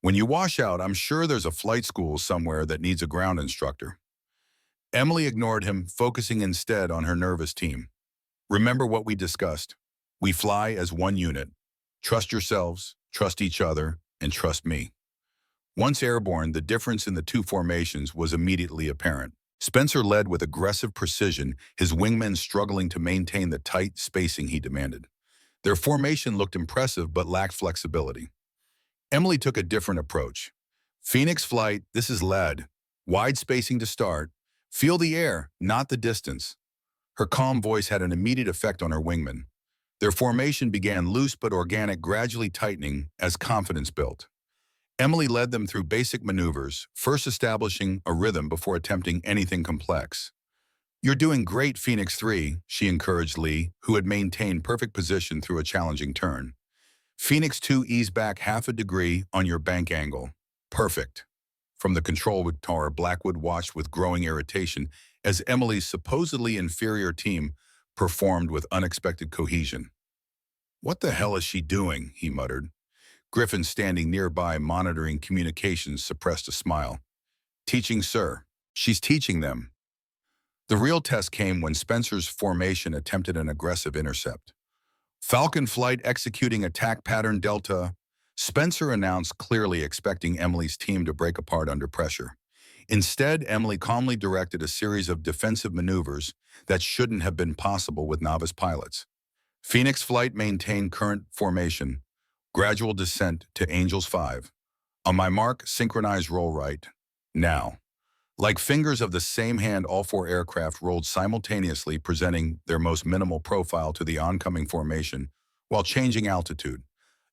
Speaker 1: When you wash out, I'm sure there's a flight school somewhere that needs a ground instructor. Emily ignored him, focusing instead on her nervous team. Remember what we discussed. We fly as one unit. Trust yourselves, trust each other, and trust me. Once airborne, the difference in the 2 formations was immediately apparent. Spencer led with aggressive precision, his wingmen struggling to maintain the tight spacing he demanded. Their formation looked impressive but lacked flexibility. Emily took a different approach. Phoenix flight, this is lead. Wide spacing to start. Feel the air, not the distance. Her calm voice had an immediate effect on her wingmen. Their formation began loose but organic, gradually tightening as confidence built. Emily led them through basic maneuvers, first establishing a rhythm before attempting anything complex. You're doing great, Phoenix 3, she encouraged Lee, who had maintained perfect position through a challenging turn. Phoenix 2, ease back half a degree on your bank angle. Perfect. From the control tower, Blackwood watched with growing irritation as Emily's supposedly inferior team performed with unexpected cohesion. "What the hell is she doing?" he muttered. Griffin, standing nearby monitoring communications, suppressed a smile. "Teaching, sir. She's teaching them." The real test came when Spencer's formation attempted an aggressive intercept. "Falcon flight executing attack pattern Delta," Spencer announced, clearly expecting Emily's team to break apart under pressure. Instead, Emily calmly directed a series of defensive maneuvers that shouldn't have been possible with novice pilots. "Phoenix flight maintain current formation. Gradual descent to Angels 5. On my mark, synchronize roll right. Now." Like fingers of the same hand, all four aircraft rolled simultaneously, presenting their most minimal profile to the oncoming formation while changing altitude,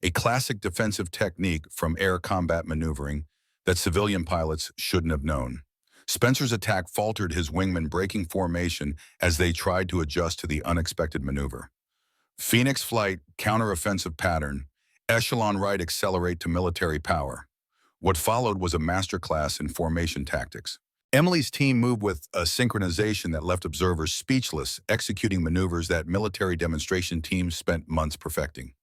Speaker 1: a classic defensive technique from air combat maneuvering that civilian pilots shouldn't have known. Spencer's attack faltered, his wingmen breaking formation as they tried to adjust to the unexpected maneuver. "Phoenix flight, counteroffensive pattern, echelon right accelerate to military power." What followed was a masterclass in formation tactics. Emily's team moved with a synchronization that left observers speechless, executing maneuvers that military demonstration teams spent months perfecting.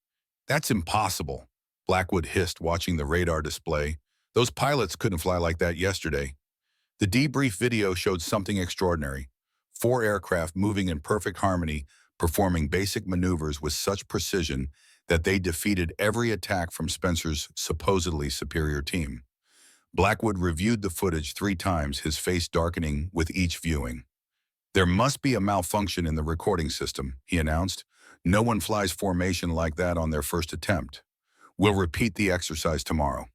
Speaker 1: "That's impossible," Blackwood hissed, watching the radar display. "Those pilots couldn't fly like that yesterday." The debrief video showed something extraordinary. Four aircraft moving in perfect harmony, performing basic maneuvers with such precision that they defeated every attack from Spencer's supposedly superior team. Blackwood reviewed the footage 3 times, his face darkening with each viewing. "There must be a malfunction in the recording system," he announced. "No one flies formation like that on their first attempt. We'll repeat the exercise tomorrow."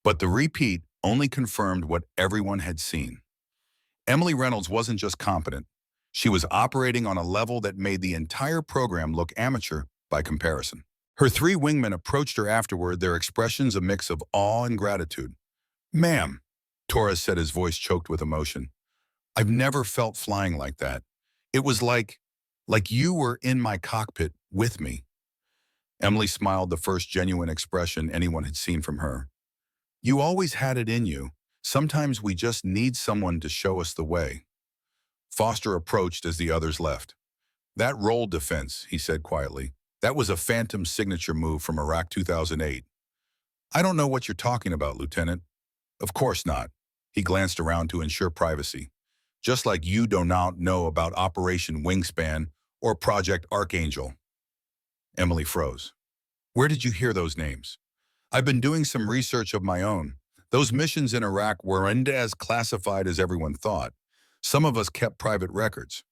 Speaker 1: But the repeat only confirmed what everyone had seen. Emily Reynolds wasn't just competent. She was operating on a level that made the entire program look amateur by comparison. Her 3 wingmen approached her afterward, their expressions a mix of awe and gratitude. "Ma'am," Torres said, his voice choked with emotion, "I've never felt flying like that. It was like you were in my cockpit with me." Emily smiled, the first genuine expression anyone had seen from her. "You always had it in you. Sometimes we just need someone to show us the way." Foster approached as the others left. "That roll defense," he said quietly. "That was a phantom signature move from Iraq 2008. "I don't know what you're talking about, Lieutenant." "Of course not." He glanced around to ensure privacy. "Just like you do not know about Operation Wingspan or Project Archangel." Emily froze. "Where did you hear those names?" "I've been doing some research of my own. Those missions in Iraq weren't as classified as everyone thought. Some of us kept private records."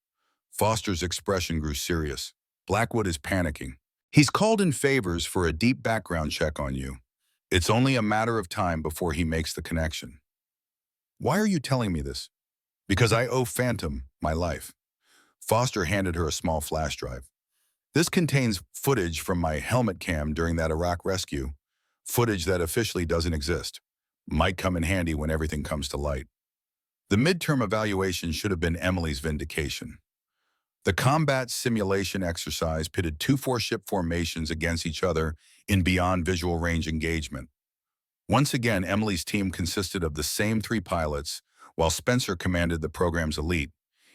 Speaker 1: Foster's expression grew serious. "Blackwood is panicking. He's called in favors for a deep background check on you. It's only a matter of time before he makes the connection." "Why are you telling me this?" "Because I owe Phantom my life." Foster handed her a small flash drive. "This contains footage from my helmet cam during that Iraq rescue. Footage that officially doesn't exist. Might come in handy when everything comes to light." The midterm evaluation should have been Emily's vindication. The combat simulation exercise pitted 2 4-ship formations against each other in beyond visual range engagement. Once again, Emily's team consisted of the same 3 pilots, while Spencer commanded the program's elite.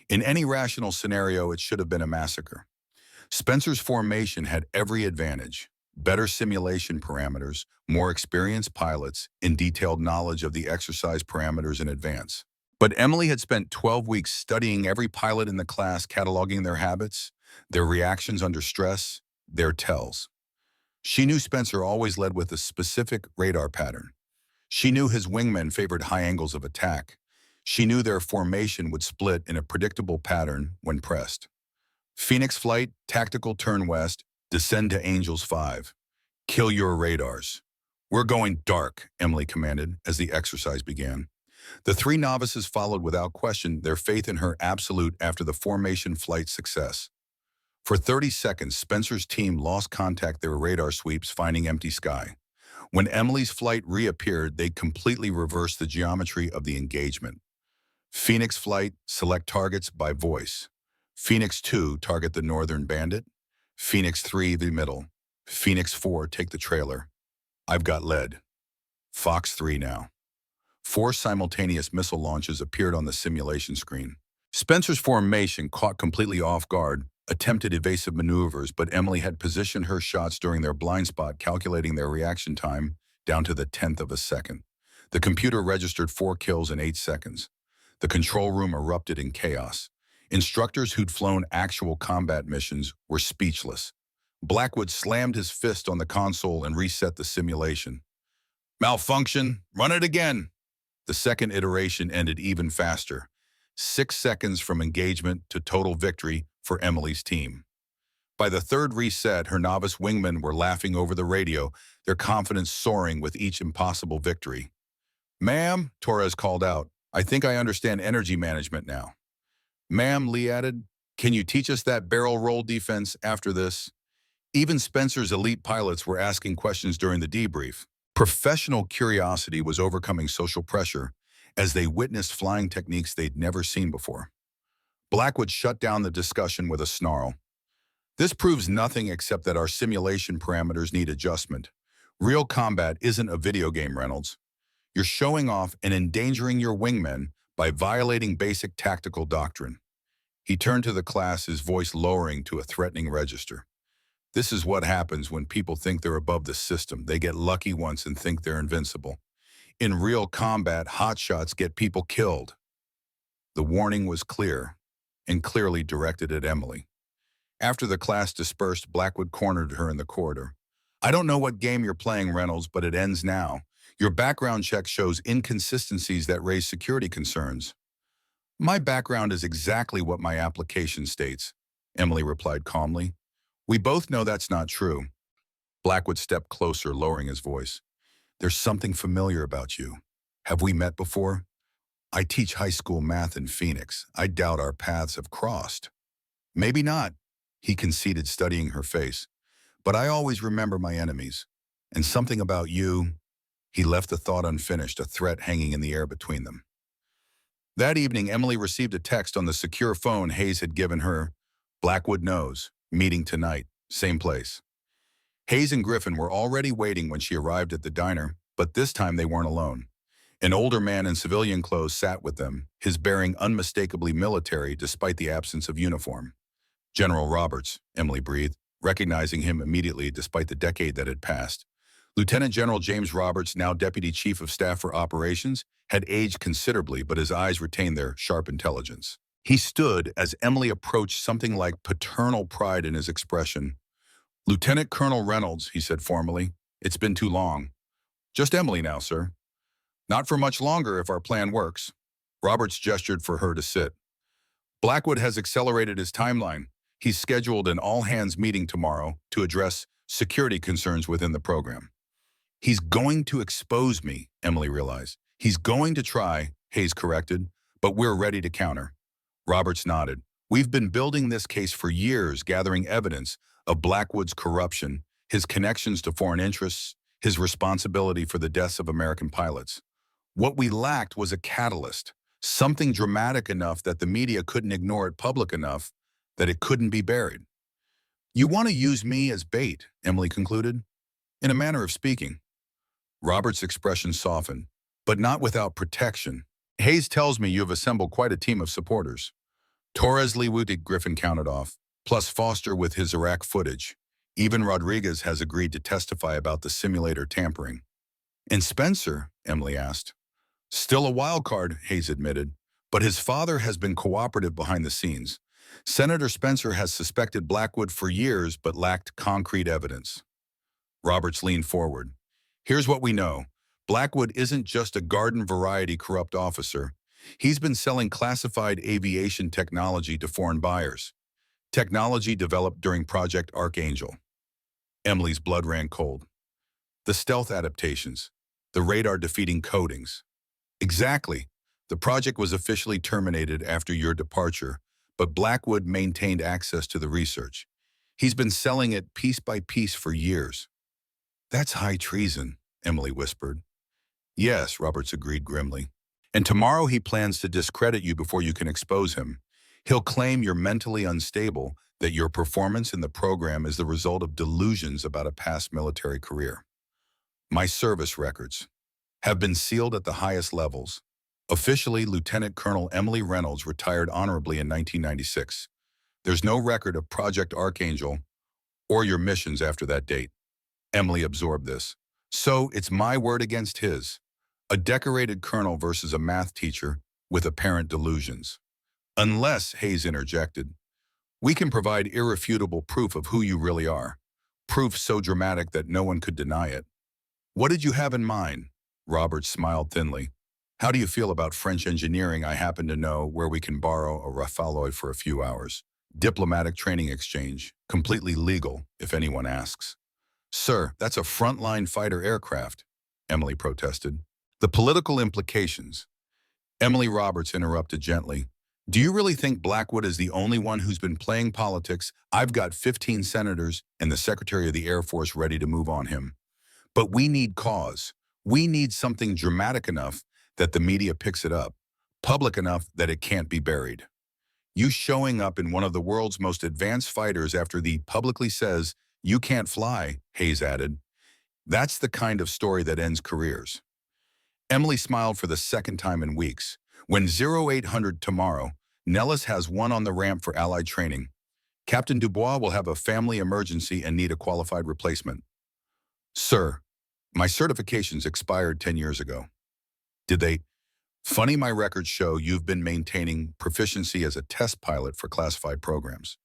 Speaker 1: In any rational scenario, it should have been a massacre. Spencer's formation had every advantage: better simulation parameters, more experienced pilots, and detailed knowledge of the exercise parameters in advance. But Emily had spent 12 weeks studying every pilot in the class, cataloging their habits, their reactions under stress, their tells. She knew Spencer always led with a specific radar pattern. She knew his wingmen favored high angles of attack. She knew their formation would split in a predictable pattern when pressed. "Phoenix flight, tactical turn west, descend to Angels 5. Kill your radars." "We're going dark," Emily commanded as the exercise began. The 3 novices followed without question, their faith in her absolute after the formation flight success. For 30 seconds, Spencer's team lost contact, their radar sweeps finding empty sky. When Emily's flight reappeared, they completely reversed the geometry of the engagement. "Phoenix flight, select targets by voice. Phoenix 2, target the northern bandit. Phoenix 3, the middle. Phoenix 4, take the trailer. I've got lead. Fox 3 now." 4 simultaneous missile launches appeared on the simulation screen. Spencer's formation, caught completely off guard, attempted evasive maneuvers, but Emily had positioned her shots during their blind spot, calculating their reaction time down to the 10th of a second. The computer registered 4 kills in 8 seconds. The control room erupted in chaos. Instructors who'd flown actual combat missions were speechless. Blackwood slammed his fist on the console and reset the simulation. Malfunction, run it again. The second iteration ended even faster. 6 seconds from engagement to total victory for Emily's team. By the third reset, her novice wingmen were laughing over the radio, their confidence soaring with each impossible victory. Ma'am, Torres called out, I think I understand energy management now. Ma'am, Lee added, can you teach us that barrel roll defense after this? Even Spencer's elite pilots were asking questions during the debrief. Professional curiosity was overcoming social pressure as they witnessed flying techniques they'd never seen before. Blackwood shut down the discussion with a snarl. This proves nothing except that our simulation parameters need adjustment. Real combat isn't a video game, Reynolds. You're showing off and endangering your wingmen by violating basic tactical doctrine. He turned to the class, his voice lowering to a threatening register. This is what happens when people think they're above the system. They get lucky once and think they're invincible. In real combat, hotshots get people killed. The warning was clear and clearly directed at Emily. After the class dispersed, Blackwood cornered her in the corridor. I don't know what game you're playing, Reynolds, but it ends now. Your background check shows inconsistencies that raise security concerns. My background is exactly what my application states, Emily replied calmly. We both know that's not true. Blackwood stepped closer, lowering his voice. There's something familiar about you. Have we met before? I teach high school math in Phoenix. I doubt our paths have crossed. Maybe not, he conceded, studying her face. But I always remember my enemies. And something about you, he left the thought unfinished, a threat hanging in the air between them. That evening, Emily received a text on the secure phone Hayes had given her. Blackwood knows. Meeting tonight. Same place. Hayes and Griffin were already waiting when she arrived at the diner, but this time they weren't alone. An older man in civilian clothes sat with them, his bearing unmistakably military despite the absence of uniform. General Roberts, Emily breathed, recognizing him immediately despite the decade that had passed. Lieutenant General James Roberts, now Deputy Chief of Staff for Operations, had aged considerably, but his eyes retained their sharp intelligence. He stood as Emily approached, something like paternal pride in his expression. Lieutenant Colonel Reynolds, he said formally, it's been too long. Just Emily now, sir. Not for much longer if our plan works. Roberts gestured for her to sit. Blackwood has accelerated his timeline. He's scheduled an all-hands meeting tomorrow to address security concerns within the program. He's going to expose me, Emily realized. He's going to try, Hayes corrected, but we're ready to counter. Roberts nodded. We've been building this case for years, gathering evidence of Blackwood's corruption, his connections to foreign interests, his responsibility for the deaths of American pilots. What we lacked was a catalyst, something dramatic enough that the media couldn't ignore it, public enough that it couldn't be buried. You want to use me as bait, Emily concluded. In a manner of speaking. Robert's expression softened, but not without protection. Hayes tells me you have assembled quite a team of supporters. Torres Liwuti, Griffin counted off, plus Foster with his Iraq footage. Even Rodriguez has agreed to testify about the simulator tampering. And Spencer, Emily asked. Still a wild card, Hayes admitted, but his father has been cooperative behind the scenes. Senator Spencer has suspected Blackwood for years but lacked concrete evidence. Roberts leaned forward. Here's what we know. Blackwood isn't just a garden-variety corrupt officer. He's been selling classified aviation technology to foreign buyers. Technology developed during Project Archangel. Emily's blood ran cold. The stealth adaptations. The radar-defeating coatings. Exactly. The project was officially terminated after your departure, but Blackwood maintained access to the research. He's been selling it piece by piece for years. That's high treason, Emily whispered. Yes, Roberts agreed grimly. And tomorrow he plans to discredit you before you can expose him. He'll claim you're mentally unstable, that your performance in the program is the result of delusions about a past military career. My service records have been sealed at the highest levels. Officially, Lieutenant Colonel Emily Reynolds retired honorably in 1996. There's no record of Project Archangel or your missions after that date. Emily absorbed this. So it's my word against his. A decorated colonel versus a math teacher with apparent delusions. Unless, Hayes interjected, we can provide irrefutable proof of who you really are. Proof so dramatic that no one could deny it. What did you have in mind? Roberts smiled thinly. How do you feel about French engineering? I happen to know where we can borrow a Rafale for a few hours. Diplomatic training exchange, completely legal, if anyone asks. Sir, that's a frontline fighter aircraft, Emily protested. The political implications. Emily Roberts interrupted gently. Do you really think Blackwood is the only one who's been playing politics? I've got 15 senators and the Secretary of the Air Force ready to move on him. But we need cause. We need something dramatic enough that the media picks it up, public enough that it can't be buried. You showing up in one of the world's most advanced fighters after the publicly says, you can't fly, Hayes added. That's the kind of story that ends careers. Emily smiled for the second time in weeks. When 0800 tomorrow, Nellis has one on the ramp for Allied training. Captain Dubois will have a family emergency and need a qualified replacement. Sir, my certifications expired 10 years ago. Did they? Funny my records show you've been maintaining proficiency as a test pilot for classified programs.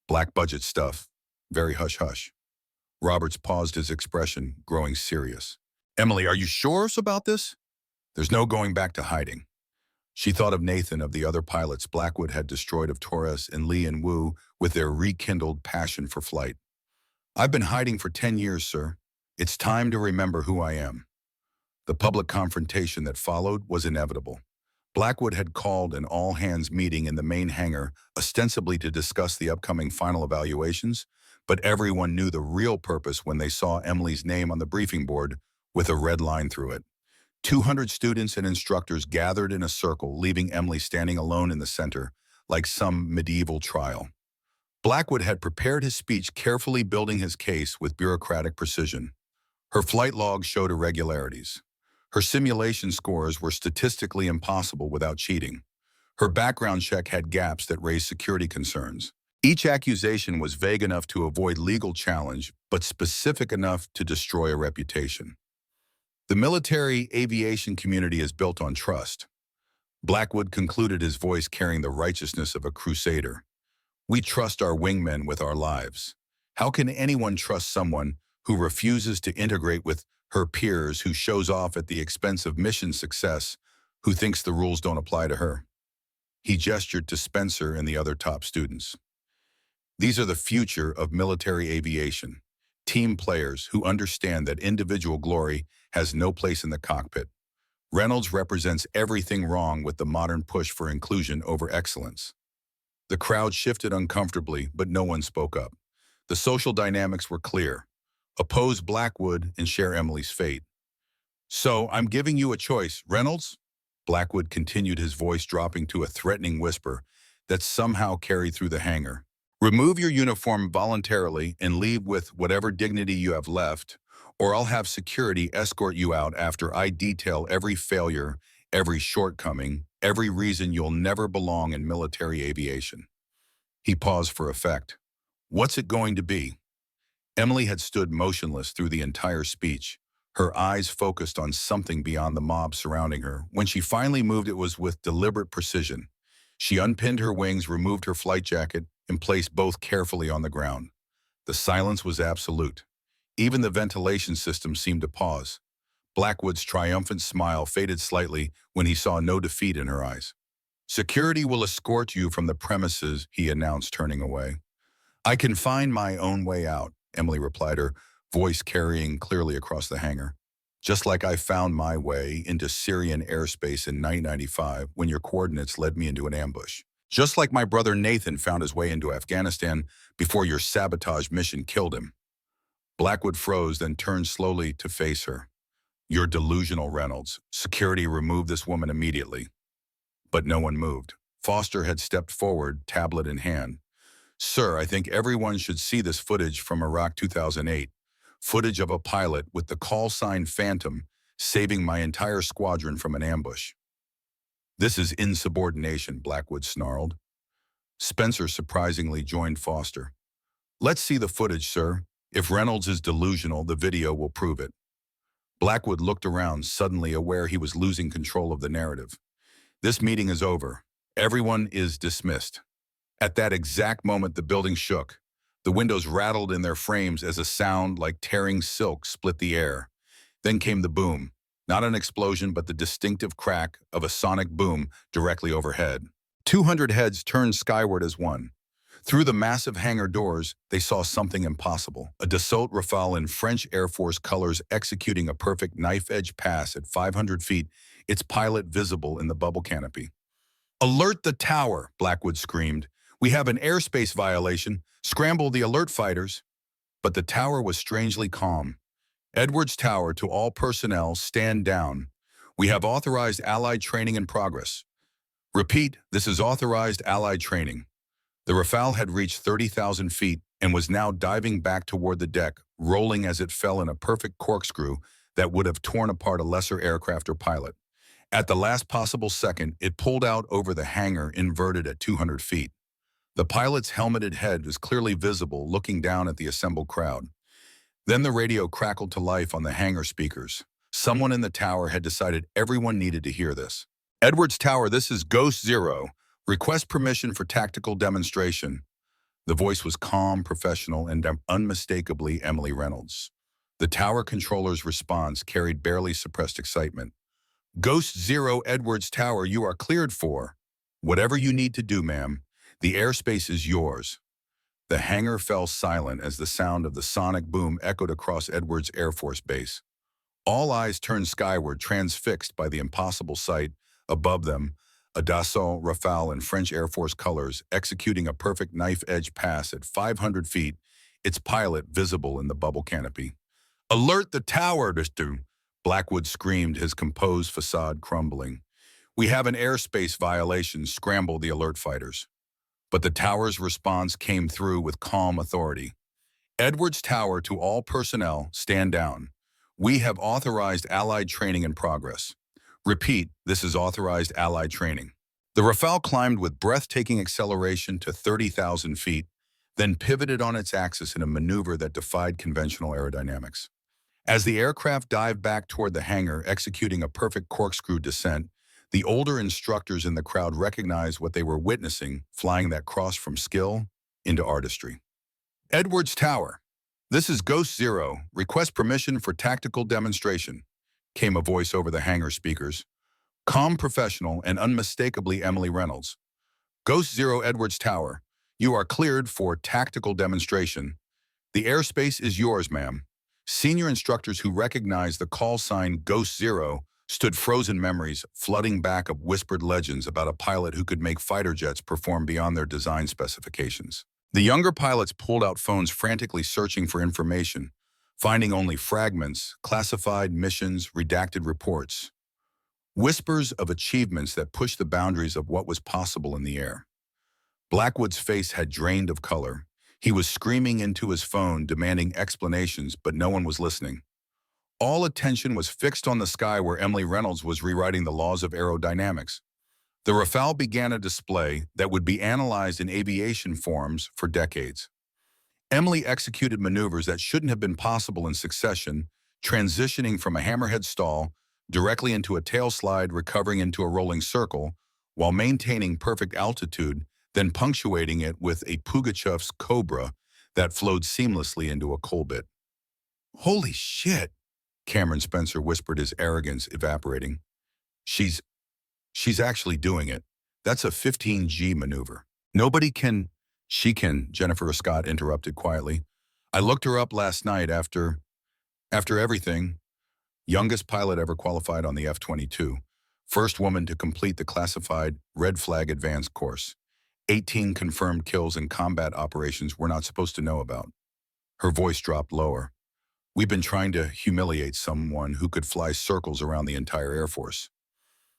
Speaker 1: Black budget stuff. Very hush-hush. Roberts paused, his expression growing serious. Emily, are you sure about this? There's no going back to hiding. She thought of Nathan, of the other pilots Blackwood had destroyed, of Torres and Lee and Wu with their rekindled passion for flight. I've been hiding for 10 years, sir. It's time to remember who I am. The public confrontation that followed was inevitable. Blackwood had called an all-hands meeting in the main hangar, ostensibly to discuss the upcoming final evaluations, but everyone knew the real purpose when they saw Emily's name on the briefing board with a red line through it. 200 students and instructors gathered in a circle, leaving Emily standing alone in the center, like some medieval trial. Blackwood had prepared his speech, carefully building his case with bureaucratic precision. Her flight log showed irregularities. Her simulation scores were statistically impossible without cheating. Her background check had gaps that raised security concerns. Each accusation was vague enough to avoid legal challenge, but specific enough to destroy a reputation. The military aviation community is built on trust. Blackwood concluded, his voice carrying the righteousness of a crusader. We trust our wingmen with our lives. How can anyone trust someone who refuses to integrate with her peers, who shows off at the expense of mission success, who thinks the rules don't apply to her? He gestured to Spencer and the other top students. These are the future of military aviation. Team players who understand that individual glory has no place in the cockpit. Reynolds represents everything wrong with the modern push for inclusion over excellence. The crowd shifted uncomfortably, but no one spoke up. The social dynamics were clear. Oppose Blackwood and share Emily's fate. So I'm giving you a choice, Reynolds? Blackwood continued, his voice dropping to a threatening whisper that somehow carried through the hangar. Remove your uniform voluntarily and leave with whatever dignity you have left, or I'll have security escort you out after I detail every failure, every shortcoming, every reason you'll never belong in military aviation. He paused for effect. What's it going to be? Emily had stood motionless through the entire speech, her eyes focused on something beyond the mob surrounding her. When she finally moved, it was with deliberate precision. She unpinned her wings, removed her flight jacket, and placed both carefully on the ground. The silence was absolute. Even the ventilation system seemed to pause. Blackwood's triumphant smile faded slightly when he saw no defeat in her eyes. Security will escort you from the premises, he announced, turning away. I can find my own way out, Emily replied, her voice carrying clearly across the hangar. Just like I found my way into Syrian airspace in 1995 when your coordinates led me into an ambush. Just like my brother Nathan found his way into Afghanistan before your sabotage mission killed him. Blackwood froze, then turned slowly to face her. You're delusional, Reynolds. Security removed this woman immediately. But no one moved. Foster had stepped forward, tablet in hand. Sir, I think everyone should see this footage from Iraq 2008. Footage of a pilot with the call sign Phantom saving my entire squadron from an ambush. This is insubordination, Blackwood snarled. Spencer surprisingly joined Foster. Let's see the footage, sir. If Reynolds is delusional, the video will prove it. Blackwood looked around, suddenly aware he was losing control of the narrative. This meeting is over. Everyone is dismissed. At that exact moment, the building shook. The windows rattled in their frames as a sound like tearing silk split the air. Then came the boom. Not an explosion, but the distinctive crack of a sonic boom directly overhead. 200 heads turned skyward as one. Through the massive hangar doors, they saw something impossible. A Dassault Rafale in French Air Force colors executing a perfect knife-edge pass at 500 feet, its pilot visible in the bubble canopy. "Alert the tower," Blackwood screamed. "We have an airspace violation. Scramble the alert fighters." But the tower was strangely calm. "Edwards Tower, to all personnel, stand down. We have authorized Allied training in progress. Repeat, this is authorized Allied training." The Rafale had reached 30,000 feet and was now diving back toward the deck, rolling as it fell in a perfect corkscrew that would have torn apart a lesser aircraft or pilot. At the last possible second, it pulled out over the hangar, inverted at 200 feet. The pilot's helmeted head was clearly visible, looking down at the assembled crowd. Then the radio crackled to life on the hangar speakers. Someone in the tower had decided everyone needed to hear this. "Edwards Tower, this is Ghost Zero. Request permission for tactical demonstration." The voice was calm, professional, and unmistakably Emily Reynolds. The tower controller's response carried barely suppressed excitement. "Ghost Zero, Edwards Tower, you are cleared for whatever you need to do, ma'am. The airspace is yours." The hangar fell silent as the sound of the sonic boom echoed across Edwards Air Force Base. All eyes turned skyward, transfixed by the impossible sight. Above them, a Dassault Rafale in French Air Force colors, executing a perfect knife-edge pass at 500 feet, its pilot visible in the bubble canopy. "Alert the tower, Mr." Blackwood screamed, his composed facade crumbling. "We have an airspace violation. Scramble the alert fighters." But the tower's response came through with calm authority. "Edwards Tower, to all personnel, stand down. We have authorized Allied training in progress. Repeat, this is authorized Allied training." The Rafale climbed with breathtaking acceleration to 30,000 feet, then pivoted on its axis in a maneuver that defied conventional aerodynamics. As the aircraft dived back toward the hangar, executing a perfect corkscrew descent, the older instructors in the crowd recognized what they were witnessing, flying that crossed from skill into artistry. "Edwards Tower, this is Ghost Zero. Request permission for tactical demonstration," came a voice over the hangar speakers. Calm, professional, and unmistakably Emily Reynolds. "Ghost Zero, Edwards Tower, you are cleared for tactical demonstration. The airspace is yours, ma'am." Senior instructors who recognized the call sign Ghost Zero stood frozen, memories flooding back of whispered legends about a pilot who could make fighter jets perform beyond their design specifications. The younger pilots pulled out phones, frantically searching for information, finding only fragments, classified missions, redacted reports. Whispers of achievements that pushed the boundaries of what was possible in the air. Blackwood's face had drained of color. He was screaming into his phone, demanding explanations, but no one was listening. All attention was fixed on the sky where Emily Reynolds was rewriting the laws of aerodynamics. The Rafale began a display that would be analyzed in aviation forums for decades. Emily executed maneuvers that shouldn't have been possible in succession, transitioning from a hammerhead stall directly into a tail slide, recovering into a rolling circle, while maintaining perfect altitude, then punctuating it with a Pugachev's Cobra that flowed seamlessly into a coal bit. "Holy shit," Cameron Spencer whispered, his arrogance evaporating. She's actually doing it. That's a 15G maneuver. Nobody can." "She can," Jennifer Scott interrupted quietly. "I looked her up last night after everything." Youngest pilot ever qualified on the F-22. First woman to complete the classified Red Flag Advanced course. 18 confirmed kills in combat operations we're not supposed to know about. Her voice dropped lower. "We've been trying to humiliate someone who could fly circles around the entire Air Force."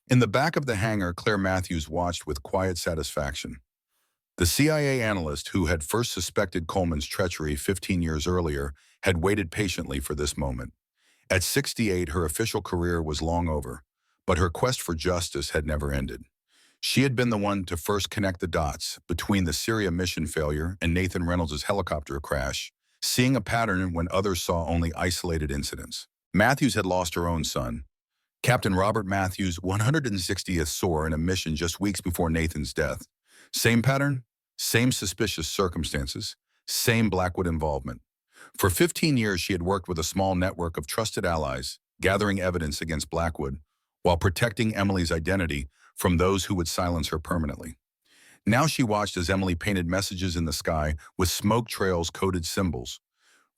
Speaker 1: In the back of the hangar, Claire Matthews watched with quiet satisfaction. The CIA analyst who had first suspected Coleman's treachery 15 years earlier had waited patiently for this moment. At 68, her official career was long over, but her quest for justice had never ended. She had been the one to first connect the dots between the Syria mission failure and Nathan Reynolds' helicopter crash, seeing a pattern when others saw only isolated incidents. Matthews had lost her own son, Captain Robert Matthews' 160th SOAR in a mission just weeks before Nathan's death. Same pattern, same suspicious circumstances, same Blackwood involvement. For 15 years, she had worked with a small network of trusted allies, gathering evidence against Blackwood, while protecting Emily's identity from those who would silence her permanently. Now she watched as Emily painted messages in the sky with smoke trails coded symbols,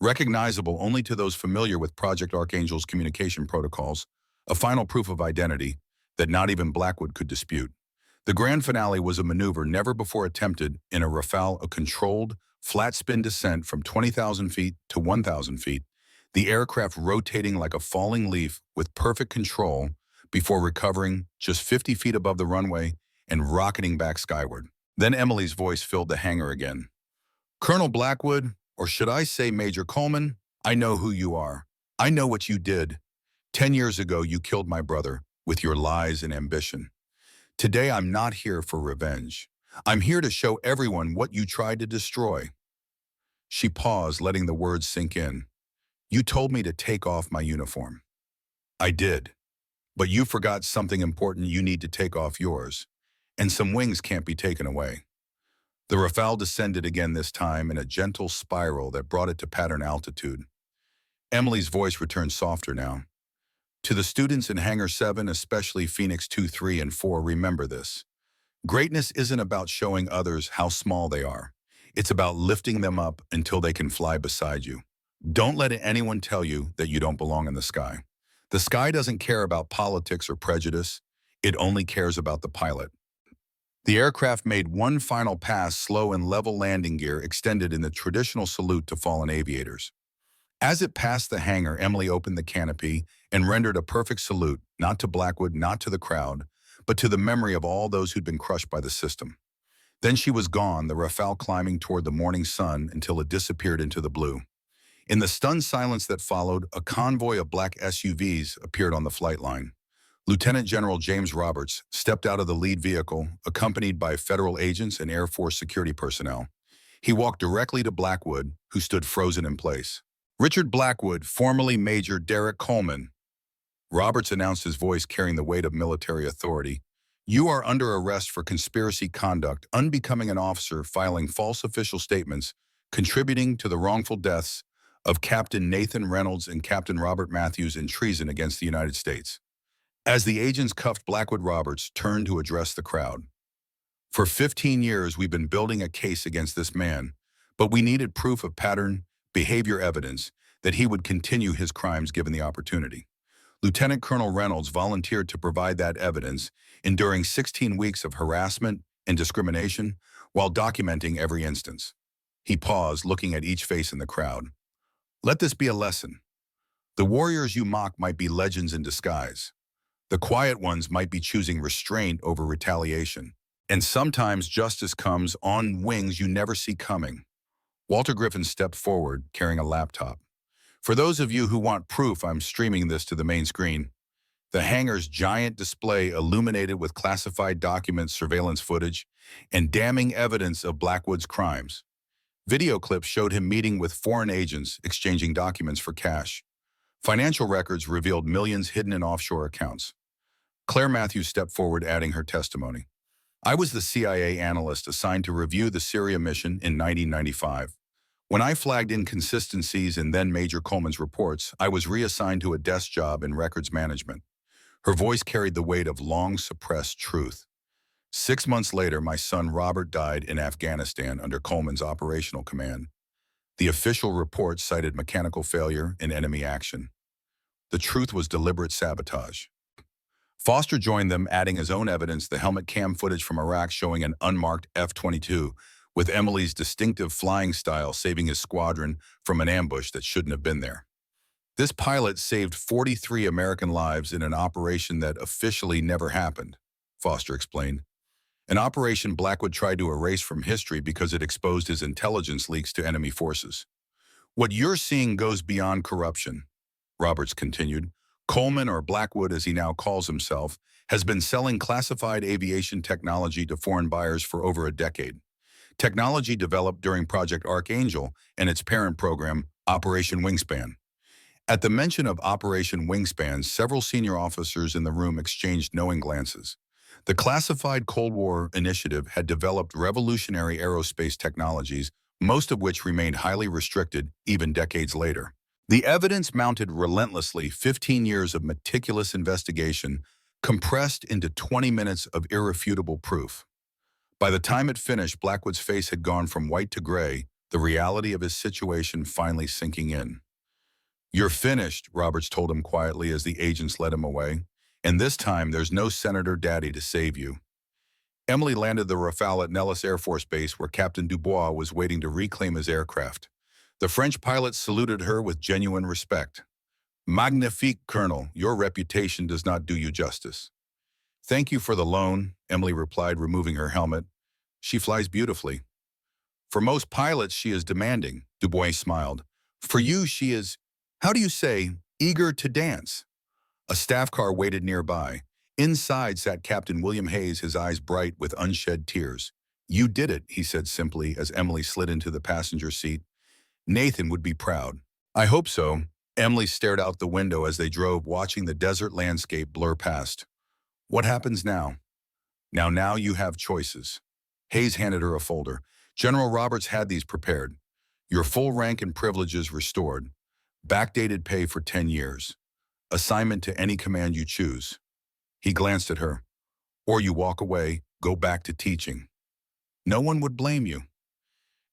Speaker 1: recognizable only to those familiar with Project Archangel's communication protocols, a final proof of identity that not even Blackwood could dispute. The grand finale was a maneuver never before attempted in a Rafale, a controlled, flat-spin descent from 20,000 feet to 1,000 feet, the aircraft rotating like a falling leaf with perfect control before recovering just 50 feet above the runway and rocketing back skyward. Then Emily's voice filled the hangar again. "Colonel Blackwood, or should I say Major Coleman, I know who you are. I know what you did. 10 years ago, you killed my brother with your lies and ambition. Today, I'm not here for revenge. I'm here to show everyone what you tried to destroy." She paused, letting the words sink in. "You told me to take off my uniform. I did. But you forgot something important. You need to take off yours. And some wings can't be taken away." The Rafale descended again, this time in a gentle spiral that brought it to pattern altitude. Emily's voice returned softer now. "To the students in Hangar 7, especially Phoenix 2, 3, and 4, remember this. Greatness isn't about showing others how small they are. It's about lifting them up until they can fly beside you. Don't let anyone tell you that you don't belong in the sky. The sky doesn't care about politics or prejudice. It only cares about the pilot." The aircraft made one final pass, slow and level landing gear extended in the traditional salute to fallen aviators. As it passed the hangar, Emily opened the canopy and rendered a perfect salute, not to Blackwood, not to the crowd, but to the memory of all those who'd been crushed by the system. Then she was gone, the Rafale climbing toward the morning sun until it disappeared into the blue. In the stunned silence that followed, a convoy of black SUVs appeared on the flight line. Lieutenant General James Roberts stepped out of the lead vehicle, accompanied by federal agents and Air Force security personnel. He walked directly to Blackwood, who stood frozen in place. "Richard Blackwood, formerly Major Derek Coleman," Roberts announced, his voice carrying the weight of military authority. "You are under arrest for conspiracy conduct, unbecoming an officer, filing false official statements, contributing to the wrongful deaths of Captain Nathan Reynolds and Captain Robert Matthews, and treason against the United States." As the agents cuffed Blackwood, Roberts turned to address the crowd. "For 15 years, we've been building a case against this man, but we needed proof of pattern, behavior evidence that he would continue his crimes given the opportunity. Lieutenant Colonel Reynolds volunteered to provide that evidence, enduring 16 weeks of harassment and discrimination while documenting every instance." He paused, looking at each face in the crowd. "Let this be a lesson. The warriors you mock might be legends in disguise. The quiet ones might be choosing restraint over retaliation. And sometimes justice comes on wings you never see coming." Walter Griffin stepped forward, carrying a laptop. "For those of you who want proof, I'm streaming this to the main screen." The hangar's giant display illuminated with classified documents, surveillance footage, and damning evidence of Blackwood's crimes. Video clips showed him meeting with foreign agents, exchanging documents for cash. Financial records revealed millions hidden in offshore accounts. Claire Matthews stepped forward, adding her testimony. "I was the CIA analyst assigned to review the Syria mission in 1995. When I flagged inconsistencies in then Major Coleman's reports, I was reassigned to a desk job in records management." Her voice carried the weight of long-suppressed truth. 6 months later, my son Robert died in Afghanistan under Coleman's operational command. The official report cited mechanical failure and enemy action. The truth was deliberate sabotage. Foster joined them, adding his own evidence, the helmet cam footage from Iraq showing an unmarked F-22, with Emily's distinctive flying style saving his squadron from an ambush that shouldn't have been there. "This pilot saved 43 American lives in an operation that officially never happened," Foster explained. "An operation Blackwood tried to erase from history because it exposed his intelligence leaks to enemy forces." "What you're seeing goes beyond corruption," Roberts continued. Coleman, or Blackwood as he now calls himself, has been selling classified aviation technology to foreign buyers for over a decade. Technology developed during Project Archangel and its parent program, Operation Wingspan. At the mention of Operation Wingspan, several senior officers in the room exchanged knowing glances. The classified Cold War initiative had developed revolutionary aerospace technologies, most of which remained highly restricted even decades later. The evidence mounted relentlessly, 15 years of meticulous investigation, compressed into 20 minutes of irrefutable proof. By the time it finished, Blackwood's face had gone from white to gray, the reality of his situation finally sinking in. "You're finished," Roberts told him quietly as the agents led him away. "And this time, there's no Senator Daddy to save you." Emily landed the Rafale at Nellis Air Force Base where Captain Dubois was waiting to reclaim his aircraft. The French pilot saluted her with genuine respect. "Magnifique, Colonel, your reputation does not do you justice." "Thank you for the loan," Emily replied, removing her helmet. "She flies beautifully." "For most pilots, she is demanding," Dubois smiled. "For you, she is, how do you say, eager to dance." A staff car waited nearby. Inside sat Captain William Hayes, his eyes bright with unshed tears. "You did it," he said simply as Emily slid into the passenger seat. "Nathan would be proud." "I hope so." Emily stared out the window as they drove, watching the desert landscape blur past. "What happens now?" Now you have choices." Hayes handed her a folder. "General Roberts had these prepared. Your full rank and privileges restored. Backdated pay for 10 years. Assignment to any command you choose." He glanced at her. "Or you walk away, go back to teaching. No one would blame you."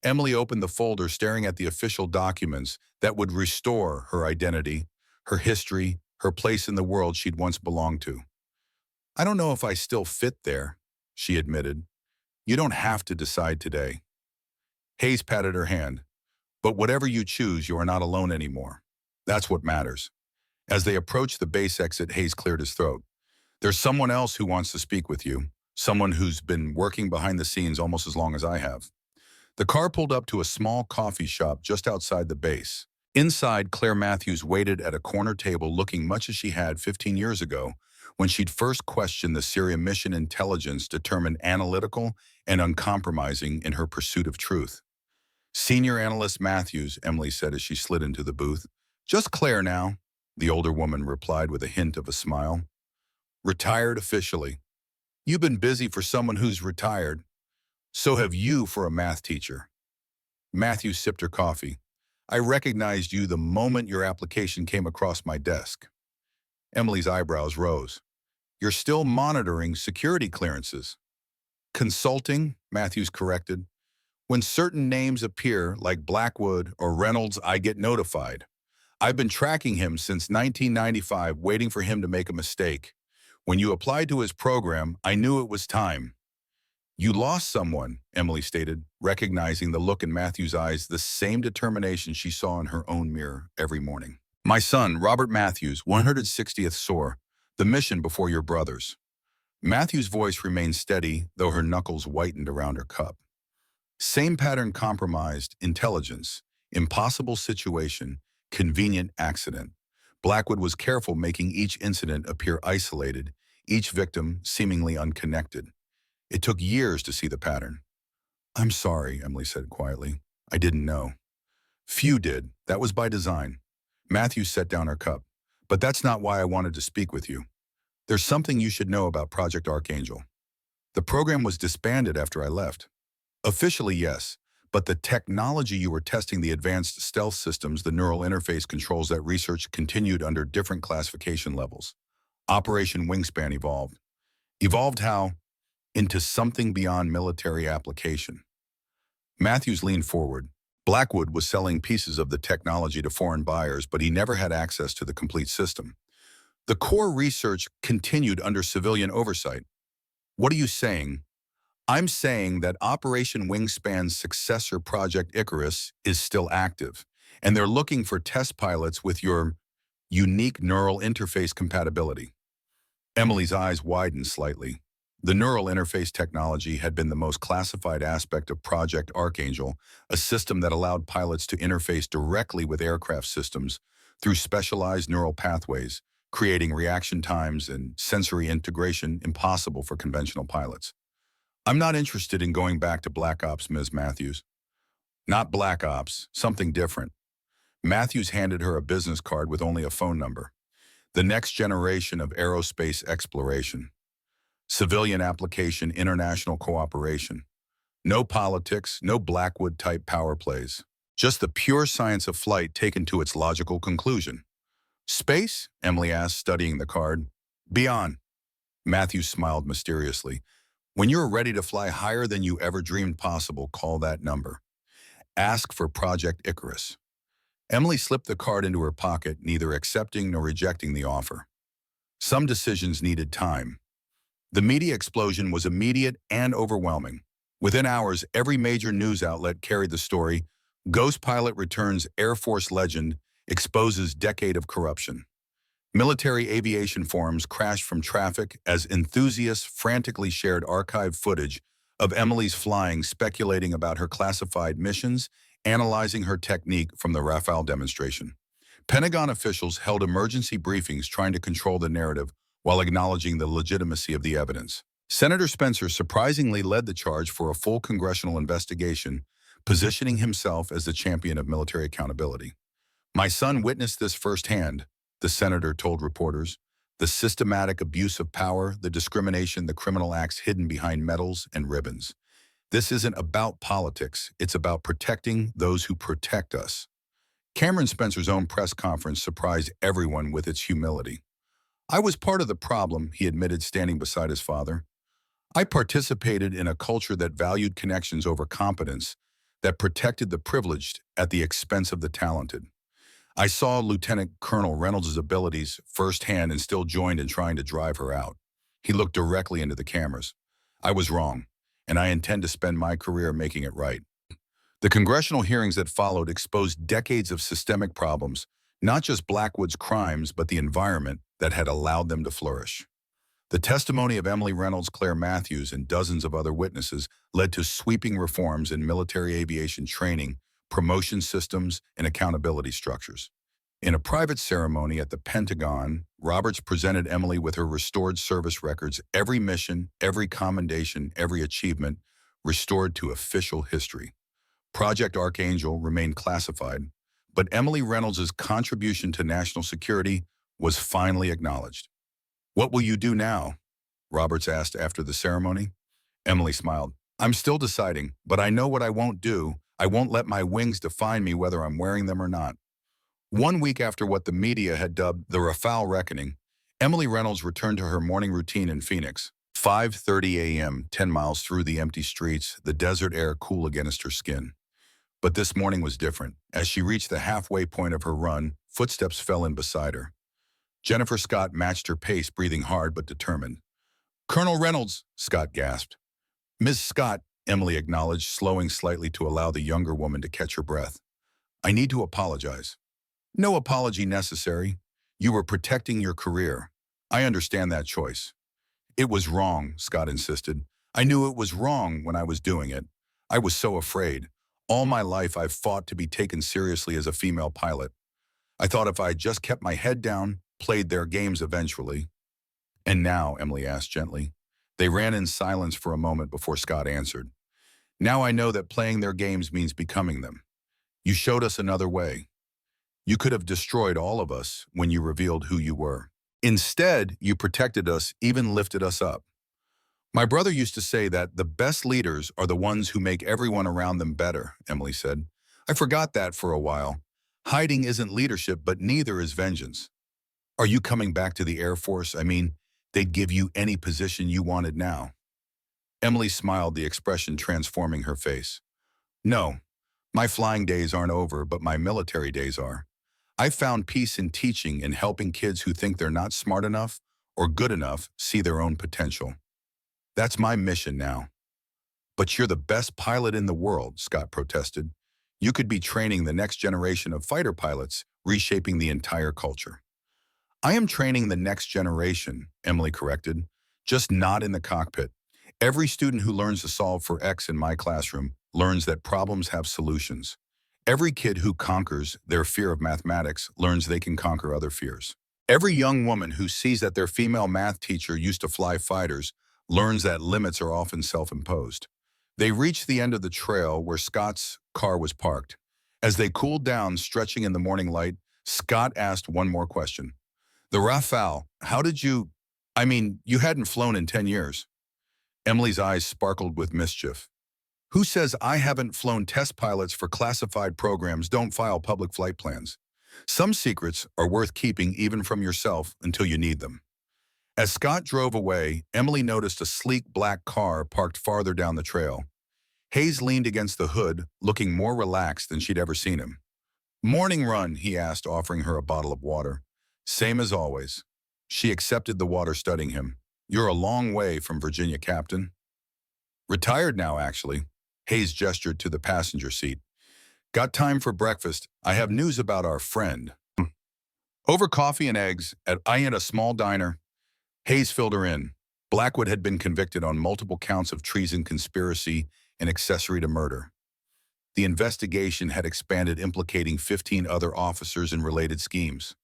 Speaker 1: Emily opened the folder, staring at the official documents that would restore her identity, her history, her place in the world she'd once belonged to. "I don't know if I still fit there," she admitted. "You don't have to decide today." Hayes patted her hand. "But whatever you choose, you are not alone anymore. That's what matters." As they approached the base exit, Hayes cleared his throat. "There's someone else who wants to speak with you, someone who's been working behind the scenes almost as long as I have." The car pulled up to a small coffee shop just outside the base. Inside, Claire Matthews waited at a corner table looking much as she had 15 years ago when she'd first questioned the Syria mission intelligence determined analytical and uncompromising in her pursuit of truth. "Senior Analyst Matthews," Emily said as she slid into the booth. "Just Claire now," the older woman replied with a hint of a smile. "Retired officially." "You've been busy for someone who's retired." "So have you for a math teacher." Matthews sipped her coffee. "I recognized you the moment your application came across my desk." Emily's eyebrows rose. "You're still monitoring security clearances." "Consulting," Matthews corrected. "When certain names appear, like Blackwood or Reynolds, I get notified. I've been tracking him since 1995, waiting for him to make a mistake. When you applied to his program, I knew it was time." "You lost someone," Emily stated, recognizing the look in Matthews' eyes, the same determination she saw in her own mirror every morning. "My son, Robert Matthews, 160th SOAR, the mission before your brothers." Matthews' voice remained steady, though her knuckles whitened around her cup. "Same pattern: compromised, intelligence, impossible situation, convenient accident." Blackwood was careful, making each incident appear isolated, each victim seemingly unconnected. It took years to see the pattern. "I'm sorry," Emily said quietly. "I didn't know." "Few did. That was by design." Matthews set down her cup. "But that's not why I wanted to speak with you. There's something you should know about Project Archangel. The program was disbanded after I left." "Officially, yes, but the technology you were testing, the advanced stealth systems, the neural interface controls, that research continued under different classification levels. Operation Wingspan evolved." "Evolved how?" "Into something beyond military application." Matthews leaned forward. Blackwood was selling pieces of the technology to foreign buyers, but he never had access to the complete system. "The core research continued under civilian oversight." "What are you saying?" "I'm saying that Operation Wingspan's successor, Project Icarus, is still active, and they're looking for test pilots with your unique neural interface compatibility." Emily's eyes widened slightly. The neural interface technology had been the most classified aspect of Project Archangel, a system that allowed pilots to interface directly with aircraft systems through specialized neural pathways, creating reaction times and sensory integration impossible for conventional pilots. I'm not interested in going back to Black Ops, Ms. Matthews. Not Black Ops, something different. Matthews handed her a business card with only a phone number. The next generation of aerospace exploration. Civilian application, international cooperation. No politics, no Blackwood-type power plays. Just the pure science of flight taken to its logical conclusion. Space? Emily asked, studying the card. Beyond. Matthews smiled mysteriously. When you're ready to fly higher than you ever dreamed possible, call that number. Ask for Project Icarus. Emily slipped the card into her pocket, neither accepting nor rejecting the offer. Some decisions needed time. The media explosion was immediate and overwhelming. Within hours, every major news outlet carried the story, Ghost Pilot Returns Air Force Legend Exposes Decade of Corruption. Military aviation forums crashed from traffic as enthusiasts frantically shared archived footage of Emily's flying, speculating about her classified missions, analyzing her technique from the Rafale demonstration. Pentagon officials held emergency briefings trying to control the narrative while acknowledging the legitimacy of the evidence. Senator Spencer surprisingly led the charge for a full congressional investigation, positioning himself as the champion of military accountability. My son witnessed this firsthand, the senator told reporters. The systematic abuse of power, the discrimination, the criminal acts hidden behind medals and ribbons. This isn't about politics, it's about protecting those who protect us. Cameron Spencer's own press conference surprised everyone with its humility. I was part of the problem, he admitted, standing beside his father. I participated in a culture that valued connections over competence, that protected the privileged at the expense of the talented. I saw Lieutenant Colonel Reynolds' abilities firsthand and still joined in trying to drive her out. He looked directly into the cameras. I was wrong, and I intend to spend my career making it right. The congressional hearings that followed exposed decades of systemic problems, not just Blackwood's crimes, but the environment that had allowed them to flourish. The testimony of Emily Reynolds, Claire Matthews, and dozens of other witnesses led to sweeping reforms in military aviation training, promotion systems, and accountability structures. In a private ceremony at the Pentagon, Roberts presented Emily with her restored service records, every mission, every commendation, every achievement restored to official history. Project Archangel remained classified, but Emily Reynolds' contribution to national security was finally acknowledged. What will you do now? Roberts asked after the ceremony. Emily smiled. I'm still deciding, but I know what I won't do. I won't let my wings define me whether I'm wearing them or not. 1 week after what the media had dubbed the Rafale reckoning, Emily Reynolds returned to her morning routine in Phoenix. 5:30 a.m., 10 miles through the empty streets, the desert air cool against her skin. But this morning was different. As she reached the halfway point of her run, footsteps fell in beside her. Jennifer Scott matched her pace, breathing hard but determined. Colonel Reynolds, Scott gasped. Ms. Scott, Emily acknowledged, slowing slightly to allow the younger woman to catch her breath. I need to apologize. No apology necessary. You were protecting your career. I understand that choice. It was wrong, Scott insisted. I knew it was wrong when I was doing it. I was so afraid. All my life I've fought to be taken seriously as a female pilot. I thought if I just kept my head down, played their games eventually. And now, Emily asked gently. They ran in silence for a moment before Scott answered. Now I know that playing their games means becoming them. You showed us another way. You could have destroyed all of us when you revealed who you were. Instead, you protected us, even lifted us up. My brother used to say that the best leaders are the ones who make everyone around them better, Emily said. I forgot that for a while. Hiding isn't leadership, but neither is vengeance. Are you coming back to the Air Force? I mean, they'd give you any position you wanted now. Emily smiled, the expression transforming her face. No, my flying days aren't over, but my military days are. I found peace in teaching and helping kids who think they're not smart enough or good enough see their own potential. That's my mission now. But you're the best pilot in the world, Scott protested. You could be training the next generation of fighter pilots, reshaping the entire culture. I am training the next generation, Emily corrected, just not in the cockpit. Every student who learns to solve for X in my classroom learns that problems have solutions. Every kid who conquers their fear of mathematics learns they can conquer other fears. Every young woman who sees that their female math teacher used to fly fighters learns that limits are often self-imposed. They reached the end of the trail where Scott's car was parked. As they cooled down, stretching in the morning light, Scott asked one more question. The Rafale, how did you... I mean, you hadn't flown in 10 years. Emily's eyes sparkled with mischief. Who says I haven't flown? Test pilots for classified programs don't file public flight plans. Some secrets are worth keeping even from yourself until you need them. As Scott drove away, Emily noticed a sleek black car parked farther down the trail. Hayes leaned against the hood, looking more relaxed than she'd ever seen him. Morning run, he asked, offering her a bottle of water. Same as always. She accepted the water, studying him. You're a long way from Virginia, Captain. Retired now, actually. Hayes gestured to the passenger seat. Got time for breakfast? I have news about our friend. Over coffee and eggs, I had a small diner. Hayes filled her in. Blackwood had been convicted on multiple counts of treason, conspiracy, and accessory to murder. The investigation had expanded, implicating 15 other officers in related schemes.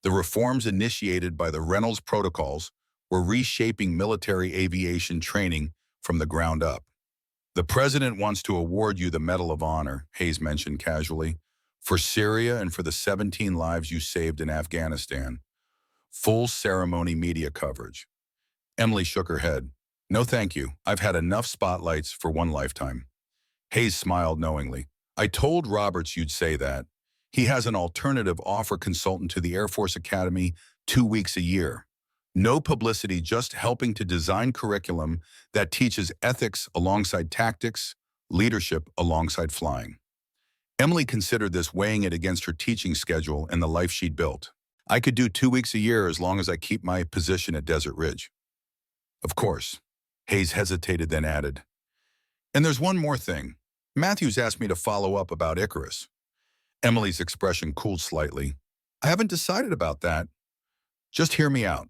Speaker 1: The reforms initiated by the Reynolds Protocols were reshaping military aviation training from the ground up. The president wants to award you the Medal of Honor, Hayes mentioned casually, for Syria and for the 17 lives you saved in Afghanistan. Full ceremony media coverage. Emily shook her head. No thank you. I've had enough spotlights for one lifetime. Hayes smiled knowingly. I told Roberts you'd say that. He has an alternative offer, consultant to the Air Force Academy, 2 weeks a year. No publicity, just helping to design curriculum that teaches ethics alongside tactics, leadership alongside flying. Emily considered this, weighing it against her teaching schedule and the life she'd built. I could do 2 weeks a year as long as I keep my position at Desert Ridge. Of course. Hayes hesitated, then added. And there's one more thing. Matthews asked me to follow up about Icarus. Emily's expression cooled slightly. I haven't decided about that. Just hear me out.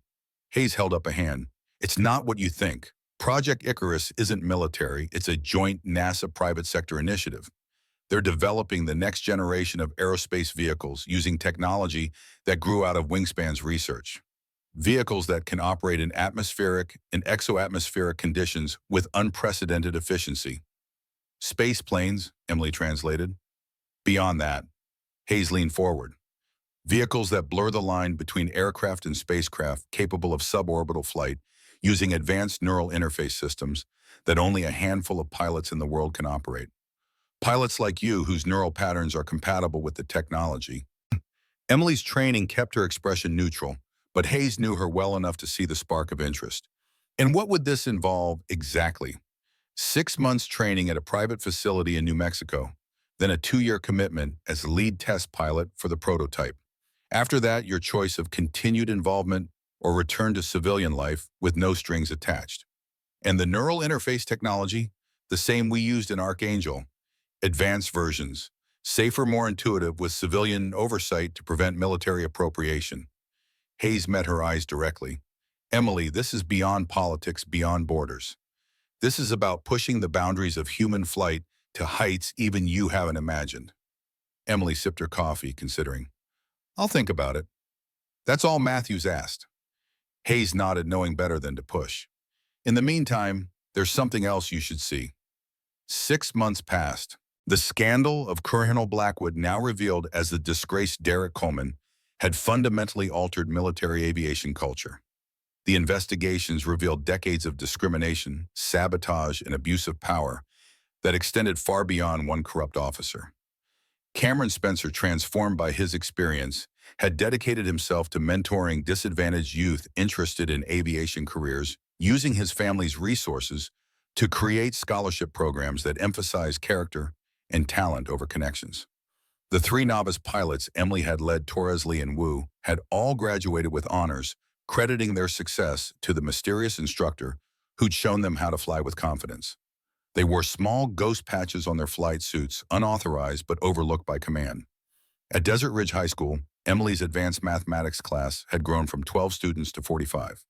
Speaker 1: Hayes held up a hand. It's not what you think. Project Icarus isn't military. It's a joint NASA private sector initiative. They're developing the next generation of aerospace vehicles using technology that grew out of Wingspan's research. Vehicles that can operate in atmospheric and exoatmospheric conditions with unprecedented efficiency. Space planes, Emily translated. Beyond that, Hayes leaned forward. Vehicles that blur the line between aircraft and spacecraft, capable of suborbital flight, using advanced neural interface systems that only a handful of pilots in the world can operate. Pilots like you, whose neural patterns are compatible with the technology. Emily's training kept her expression neutral, but Hayes knew her well enough to see the spark of interest. And what would this involve exactly? 6 months training at a private facility in New Mexico, then a 2-year commitment as lead test pilot for the prototype. After that, your choice of continued involvement or return to civilian life with no strings attached. And the neural interface technology, the same we used in Archangel, advanced versions, safer, more intuitive, with civilian oversight to prevent military appropriation. Hayes met her eyes directly. Emily, this is beyond politics, beyond borders. This is about pushing the boundaries of human flight to heights even you haven't imagined. Emily sipped her coffee, considering. I'll think about it. That's all Matthews asked. Hayes nodded, knowing better than to push. In the meantime, there's something else you should see. 6 months passed. The scandal of Colonel Blackwood, now revealed as the disgraced Derek Coleman, had fundamentally altered military aviation culture. The investigations revealed decades of discrimination, sabotage, and abuse of power that extended far beyond one corrupt officer. Cameron Spencer, transformed by his experience, had dedicated himself to mentoring disadvantaged youth interested in aviation careers, using his family's resources to create scholarship programs that emphasize character and talent over connections. The 3 novice pilots Emily had led, Torres, Lee, and Wu, had all graduated with honors, crediting their success to the mysterious instructor who'd shown them how to fly with confidence. They wore small ghost patches on their flight suits, unauthorized but overlooked by command. At Desert Ridge High School, Emily's advanced mathematics class had grown from 12 students to 45.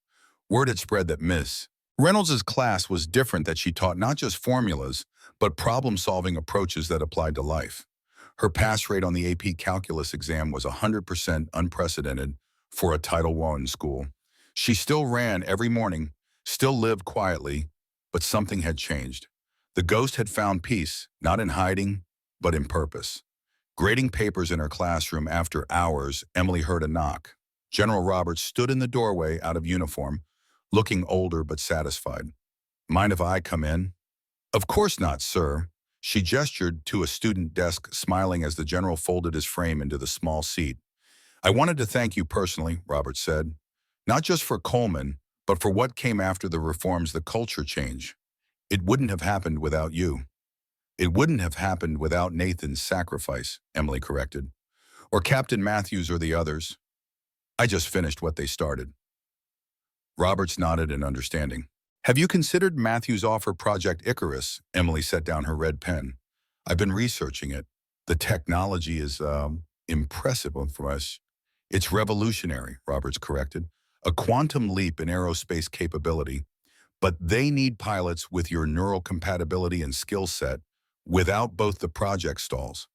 Speaker 1: Word had spread that Miss Reynolds' class was different, that she taught not just formulas, but problem-solving approaches that applied to life. Her pass rate on the AP Calculus exam was 100%, unprecedented for a Title I school. She still ran every morning, still lived quietly, but something had changed. The ghost had found peace, not in hiding, but in purpose. Grading papers in her classroom after hours, Emily heard a knock. General Roberts stood in the doorway out of uniform, looking older but satisfied. "Mind if I come in?" "Of course not, sir." She gestured to a student desk, smiling as the general folded his frame into the small seat. "I wanted to thank you personally," Roberts said. "Not just for Coleman, but for what came after the reforms, the culture change. It wouldn't have happened without you." "It wouldn't have happened without Nathan's sacrifice," Emily corrected. "Or Captain Matthews or the others. I just finished what they started." Roberts nodded in understanding. "Have you considered Matthews' offer, Project Icarus?" Emily set down her red pen. "I've been researching it. The technology is impressive for us." "It's revolutionary," Roberts corrected. "A quantum leap in aerospace capability. But they need pilots with your neural compatibility and skill set. Without both, the project stalls."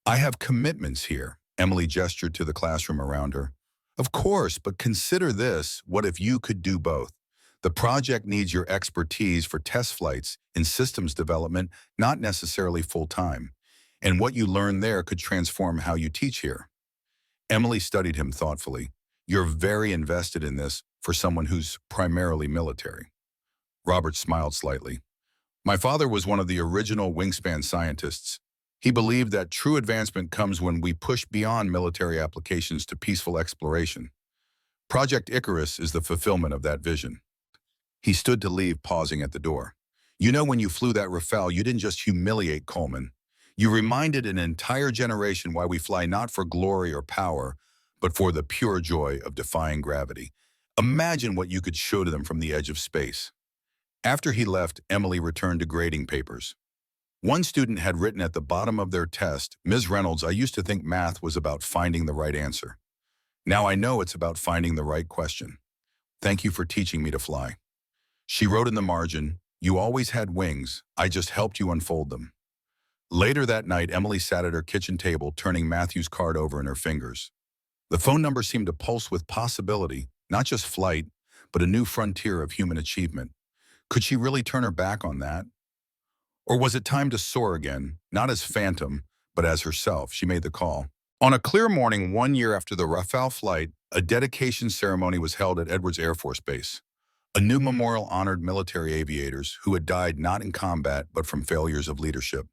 Speaker 1: "I have commitments here." Emily gestured to the classroom around her. "Of course, but consider this. What if you could do both? The project needs your expertise for test flights and systems development, not necessarily full-time. And what you learn there could transform how you teach here." Emily studied him thoughtfully. "You're very invested in this for someone who's primarily military." Robert smiled slightly. "My father was one of the original wingspan scientists. He believed that true advancement comes when we push beyond military applications to peaceful exploration. Project Icarus is the fulfillment of that vision." He stood to leave, pausing at the door. "You know, when you flew that Rafale, you didn't just humiliate Coleman. You reminded an entire generation why we fly, not for glory or power, but for the pure joy of defying gravity. Imagine what you could show to them from the edge of space." After he left, Emily returned to grading papers. One student had written at the bottom of their test, "Ms. Reynolds, I used to think math was about finding the right answer. Now I know it's about finding the right question. Thank you for teaching me to fly." She wrote in the margin, "You always had wings. I just helped you unfold them." Later that night, Emily sat at her kitchen table, turning Matthew's card over in her fingers. The phone number seemed to pulse with possibility, not just flight, but a new frontier of human achievement. Could she really turn her back on that? Or was it time to soar again, not as Phantom, but as herself? She made the call. On a clear morning 1 year after the Rafale flight, a dedication ceremony was held at Edwards Air Force Base. A new memorial honored military aviators who had died not in combat but from failures of leadership.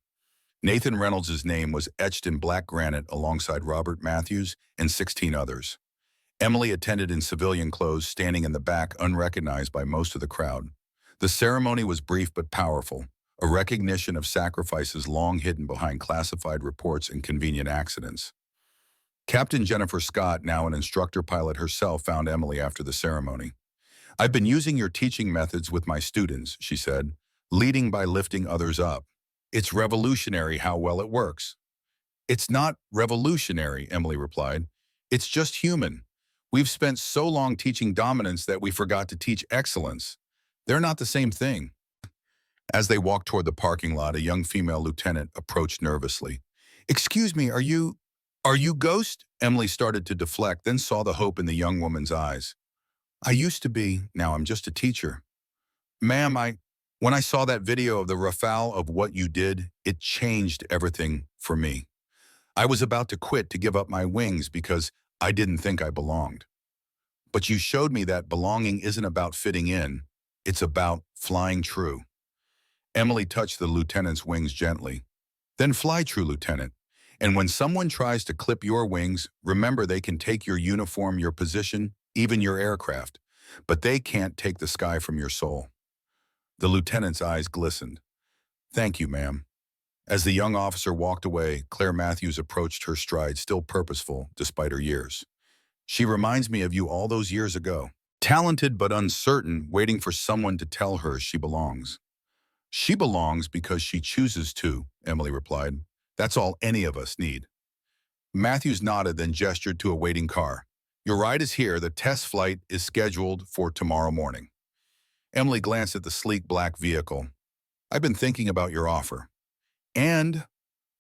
Speaker 1: Nathan Reynolds' name was etched in black granite alongside Robert Matthews and 16 others. Emily attended in civilian clothes, standing in the back, unrecognized by most of the crowd. The ceremony was brief but powerful, a recognition of sacrifices long hidden behind classified reports and convenient accidents. Captain Jennifer Scott, now an instructor pilot herself, found Emily after the ceremony. "I've been using your teaching methods with my students," she said, "leading by lifting others up. It's revolutionary how well it works." "It's not revolutionary," Emily replied. "It's just human. We've spent so long teaching dominance that we forgot to teach excellence. They're not the same thing." As they walked toward the parking lot, a young female lieutenant approached nervously. "Excuse me, are you Ghost?" Emily started to deflect, then saw the hope in the young woman's eyes. "I used to be, now I'm just a teacher." "Ma'am, when I saw that video of the Rafale, of what you did, it changed everything for me. I was about to quit, to give up my wings because I didn't think I belonged. But you showed me that belonging isn't about fitting in, it's about flying true." Emily touched the lieutenant's wings gently. "Then fly true, Lieutenant. And when someone tries to clip your wings, remember they can take your uniform, your position, even your aircraft, but they can't take the sky from your soul." The lieutenant's eyes glistened. "Thank you, ma'am." As the young officer walked away, Claire Matthews approached her stride, still purposeful despite her years. "She reminds me of you all those years ago. Talented but uncertain, waiting for someone to tell her she belongs." "She belongs because she chooses to," Emily replied. "That's all any of us need." Matthews nodded, then gestured to a waiting car. "Your ride is here. The test flight is scheduled for tomorrow morning." Emily glanced at the sleek black vehicle. "I've been thinking about your offer. And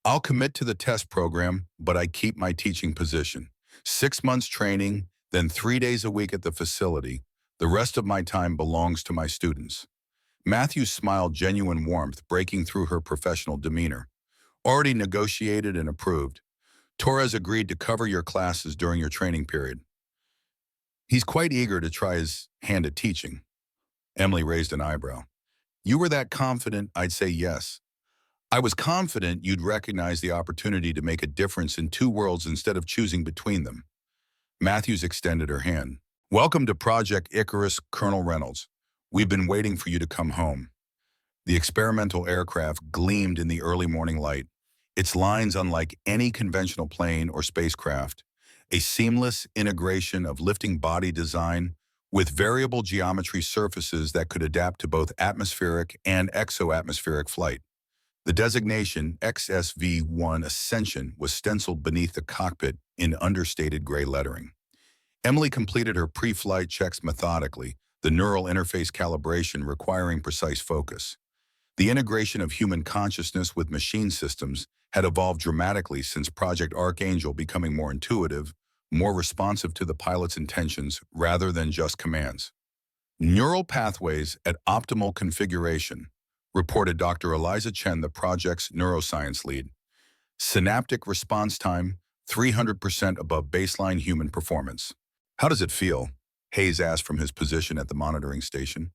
Speaker 1: I'll commit to the test program, but I keep my teaching position. 6 months training, Then 3 days a week at the facility. The rest of my time belongs to my students. Matthew's smile genuine warmth breaking through her professional demeanor. Already negotiated and approved. Torres agreed to cover your classes during your training period. He's quite eager to try his hand at teaching. Emily raised an eyebrow. You were that confident, I'd say yes. I was confident you'd recognize the opportunity to make a difference in two worlds instead of choosing between them. Matthews extended her hand. Welcome to Project Icarus, Colonel Reynolds. We've been waiting for you to come home. The experimental aircraft gleamed in the early morning light, its lines unlike any conventional plane or spacecraft, a seamless integration of lifting body design with variable geometry surfaces that could adapt to both atmospheric and exo-atmospheric flight. The designation XSV-1 Ascension was stenciled beneath the cockpit in understated gray lettering. Emily completed her pre-flight checks methodically, the neural interface calibration requiring precise focus. The integration of human consciousness with machine systems had evolved dramatically since Project Archangel, becoming more intuitive, more responsive to the pilot's intentions rather than just commands. Neural pathways at optimal configuration, reported Dr. Eliza Chen, the project's neuroscience lead. Synaptic response time, 300% above baseline human performance. How does it feel? Hayes asked from his position at the monitoring station.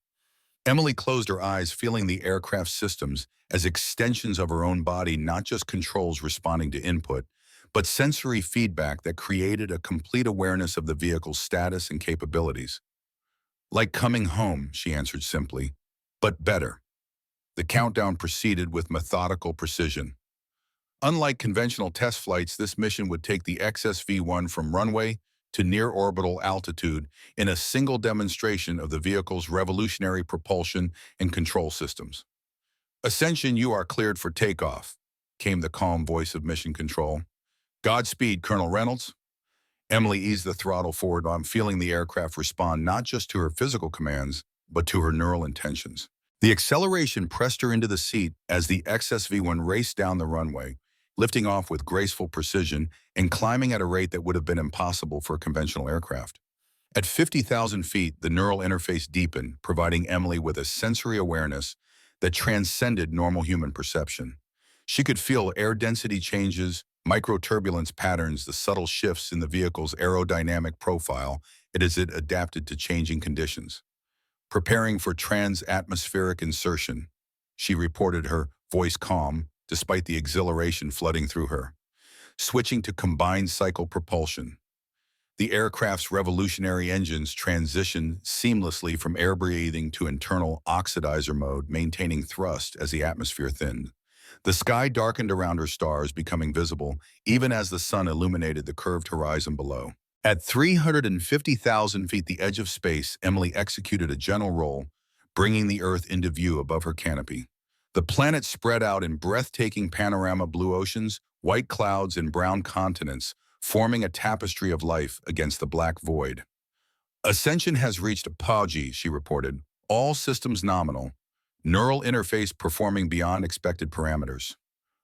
Speaker 1: Emily closed her eyes, feeling the aircraft systems as extensions of her own body, not just controls responding to input, but sensory feedback that created a complete awareness of the vehicle's status and capabilities. Like coming home, she answered simply, but better. The countdown proceeded with methodical precision. Unlike conventional test flights, this mission would take the XSV-1 from runway to near-orbital altitude in a single demonstration of the vehicle's revolutionary propulsion and control systems. Ascension, you are cleared for takeoff, came the calm voice of Mission Control. Godspeed, Colonel Reynolds. Emily eased the throttle forward on feeling the aircraft respond not just to her physical commands, but to her neural intentions. The acceleration pressed her into the seat as the XSV-1 raced down the runway, lifting off with graceful precision and climbing at a rate that would have been impossible for a conventional aircraft. At 50,000 feet, the neural interface deepened, providing Emily with a sensory awareness that transcended normal human perception. She could feel air density changes, microturbulence patterns, the subtle shifts in the vehicle's aerodynamic profile as it adapted to changing conditions. Preparing for trans-atmospheric insertion, she reported, her voice calm, despite the exhilaration flooding through her. Switching to combined cycle propulsion. The aircraft's revolutionary engines transitioned seamlessly from air breathing to internal oxidizer mode, maintaining thrust as the atmosphere thinned. The sky darkened around her stars, becoming visible even as the sun illuminated the curved horizon below. At 350,000 feet, the edge of space, Emily executed a gentle roll, bringing the Earth into view above her canopy. The planet spread out in breathtaking panorama: blue oceans, white clouds, and brown continents, forming a tapestry of life against the black void. Ascension has reached apogee, she reported. All systems nominal. Neural interface performing beyond expected parameters.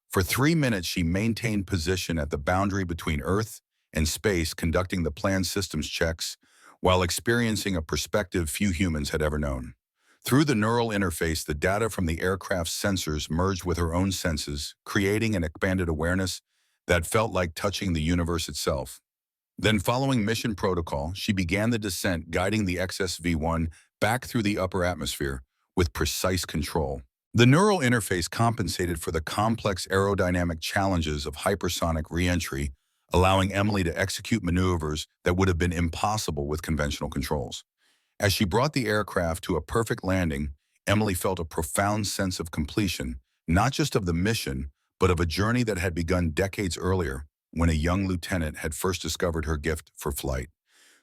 Speaker 1: For 3 minutes, she maintained position at the boundary between Earth and space, conducting the planned systems checks while experiencing a perspective few humans had ever known. Through the neural interface, the data from the aircraft's sensors merged with her own senses, creating an expanded awareness that felt like touching the universe itself. Then, following mission protocol, she began the descent, guiding the XSV-1 back through the upper atmosphere with precise control. The neural interface compensated for the complex aerodynamic challenges of hypersonic re-entry, allowing Emily to execute maneuvers that would have been impossible with conventional controls. As she brought the aircraft to a perfect landing, Emily felt a profound sense of completion, not just of the mission, but of a journey that had begun decades earlier when a young lieutenant had first discovered her gift for flight.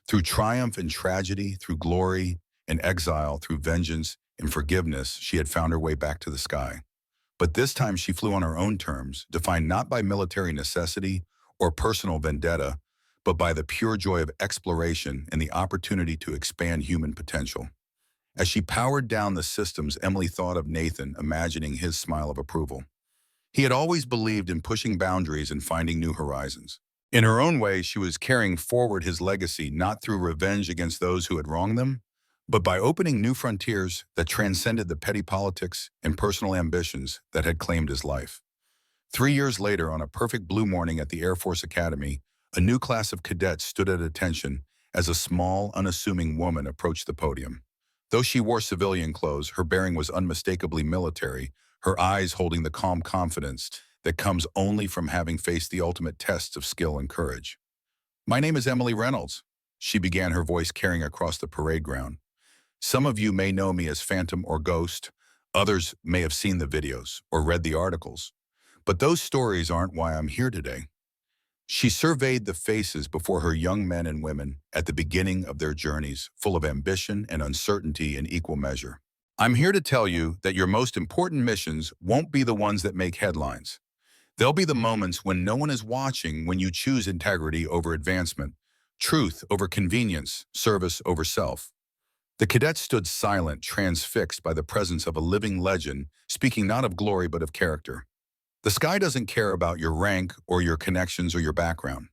Speaker 1: Through triumph and tragedy, through glory and exile, through vengeance and forgiveness, she had found her way back to the sky. But this time she flew on her own terms, defined not by military necessity or personal vendetta, but by the pure joy of exploration and the opportunity to expand human potential. As she powered down the systems, Emily thought of Nathan, imagining his smile of approval. He had always believed in pushing boundaries and finding new horizons. In her own way, she was carrying forward his legacy not through revenge against those who had wronged them, but by opening new frontiers that transcended the petty politics and personal ambitions that had claimed his life. 3 years later, on a perfect blue morning at the Air Force Academy, a new class of cadets stood at attention as a small, unassuming woman approached the podium. Though she wore civilian clothes, her bearing was unmistakably military, her eyes holding the calm confidence that comes only from having faced the ultimate tests of skill and courage. "My name is Emily Reynolds," she began, her voice carrying across the parade ground. "Some of you may know me as Phantom or Ghost. Others may have seen the videos or read the articles. But those stories aren't why I'm here today." She surveyed the faces before her, young men and women at the beginning of their journeys, full of ambition and uncertainty in equal measure. "I'm here to tell you that your most important missions won't be the ones that make headlines. They'll be the moments when no one is watching, when you choose integrity over advancement, truth over convenience, service over self." The cadets stood silent, transfixed by the presence of a living legend, speaking not of glory but of character. "The sky doesn't care about your rank or your connections or your background,"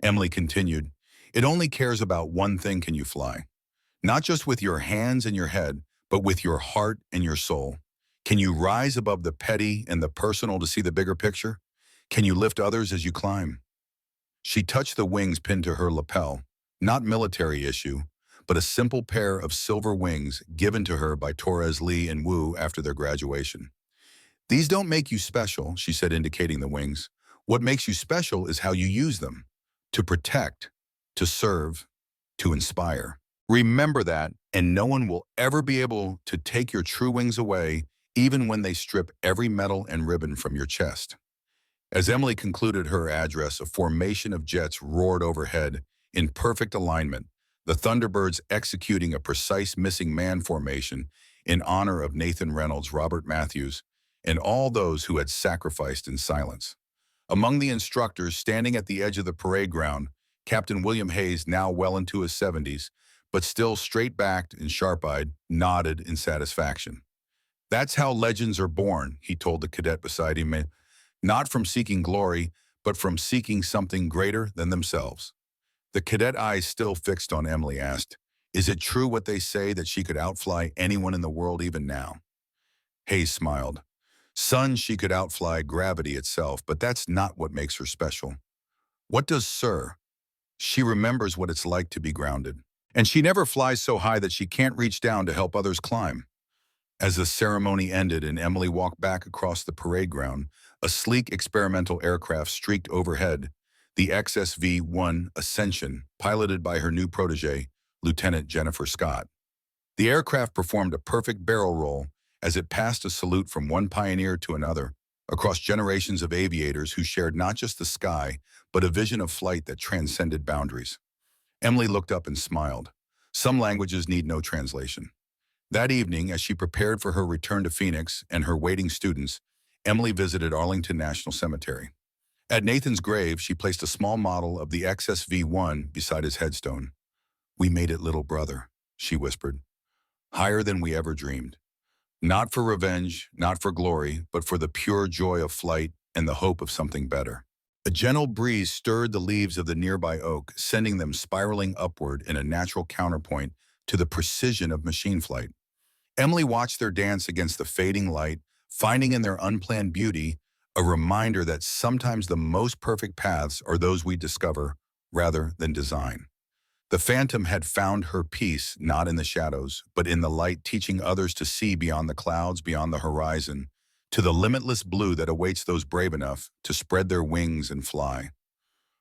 Speaker 1: Emily continued. "It only cares about one thing: can you fly? Not just with your hands and your head, but with your heart and your soul. Can you rise above the petty and the personal to see the bigger picture? Can you lift others as you climb?" She touched the wings pinned to her lapel, not military issue, but a simple pair of silver wings given to her by Torres Lee and Wu after their graduation. "These don't make you special," she said, indicating the wings. "What makes you special is how you use them. To protect, to serve, to inspire. Remember that, and no one will ever be able to take your true wings away, even when they strip every medal and ribbon from your chest." As Emily concluded her address, a formation of jets roared overhead in perfect alignment, the Thunderbirds executing a precise missing man formation in honor of Nathan Reynolds, Robert Matthews, and all those who had sacrificed in silence. Among the instructors standing at the edge of the parade ground, Captain William Hayes, now well into his 70s, but still straight-backed and sharp-eyed, nodded in satisfaction. "That's how legends are born," he told the cadet beside him, "not from seeking glory, but from seeking something greater than themselves." The cadet, eyes still fixed on Emily, asked, "Is it true what they say, that she could outfly anyone in the world even now?" Hayes smiled. "Son, she could outfly gravity itself, but that's not what makes her special." "What does, sir?" "She remembers what it's like to be grounded. And she never flies so high that she can't reach down to help others climb." As the ceremony ended and Emily walked back across the parade ground, a sleek experimental aircraft streaked overhead, the XSV-1 Ascension, piloted by her new protege, Lieutenant Jennifer Scott. The aircraft performed a perfect barrel roll as it passed a salute from one pioneer to another, across generations of aviators who shared not just the sky, but a vision of flight that transcended boundaries. Emily looked up and smiled. Some languages need no translation. That evening, as she prepared for her return to Phoenix and her waiting students, Emily visited Arlington National Cemetery. At Nathan's grave, she placed a small model of the XSV-1 beside his headstone. "We made it, little brother," she whispered. "Higher than we ever dreamed. Not for revenge, not for glory, but for the pure joy of flight and the hope of something better." A gentle breeze stirred the leaves of the nearby oak, sending them spiraling upward in a natural counterpoint to the precision of machine flight. Emily watched their dance against the fading light, finding in their unplanned beauty a reminder that sometimes the most perfect paths are those we discover rather than design. The Phantom had found her peace not in the shadows, but in the light, teaching others to see beyond the clouds, beyond the horizon, to the limitless blue that awaits those brave enough to spread their wings and fly.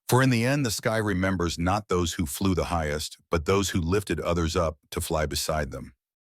Speaker 1: For in the end, the sky remembers not those who flew the highest, but those who lifted others up to fly beside them.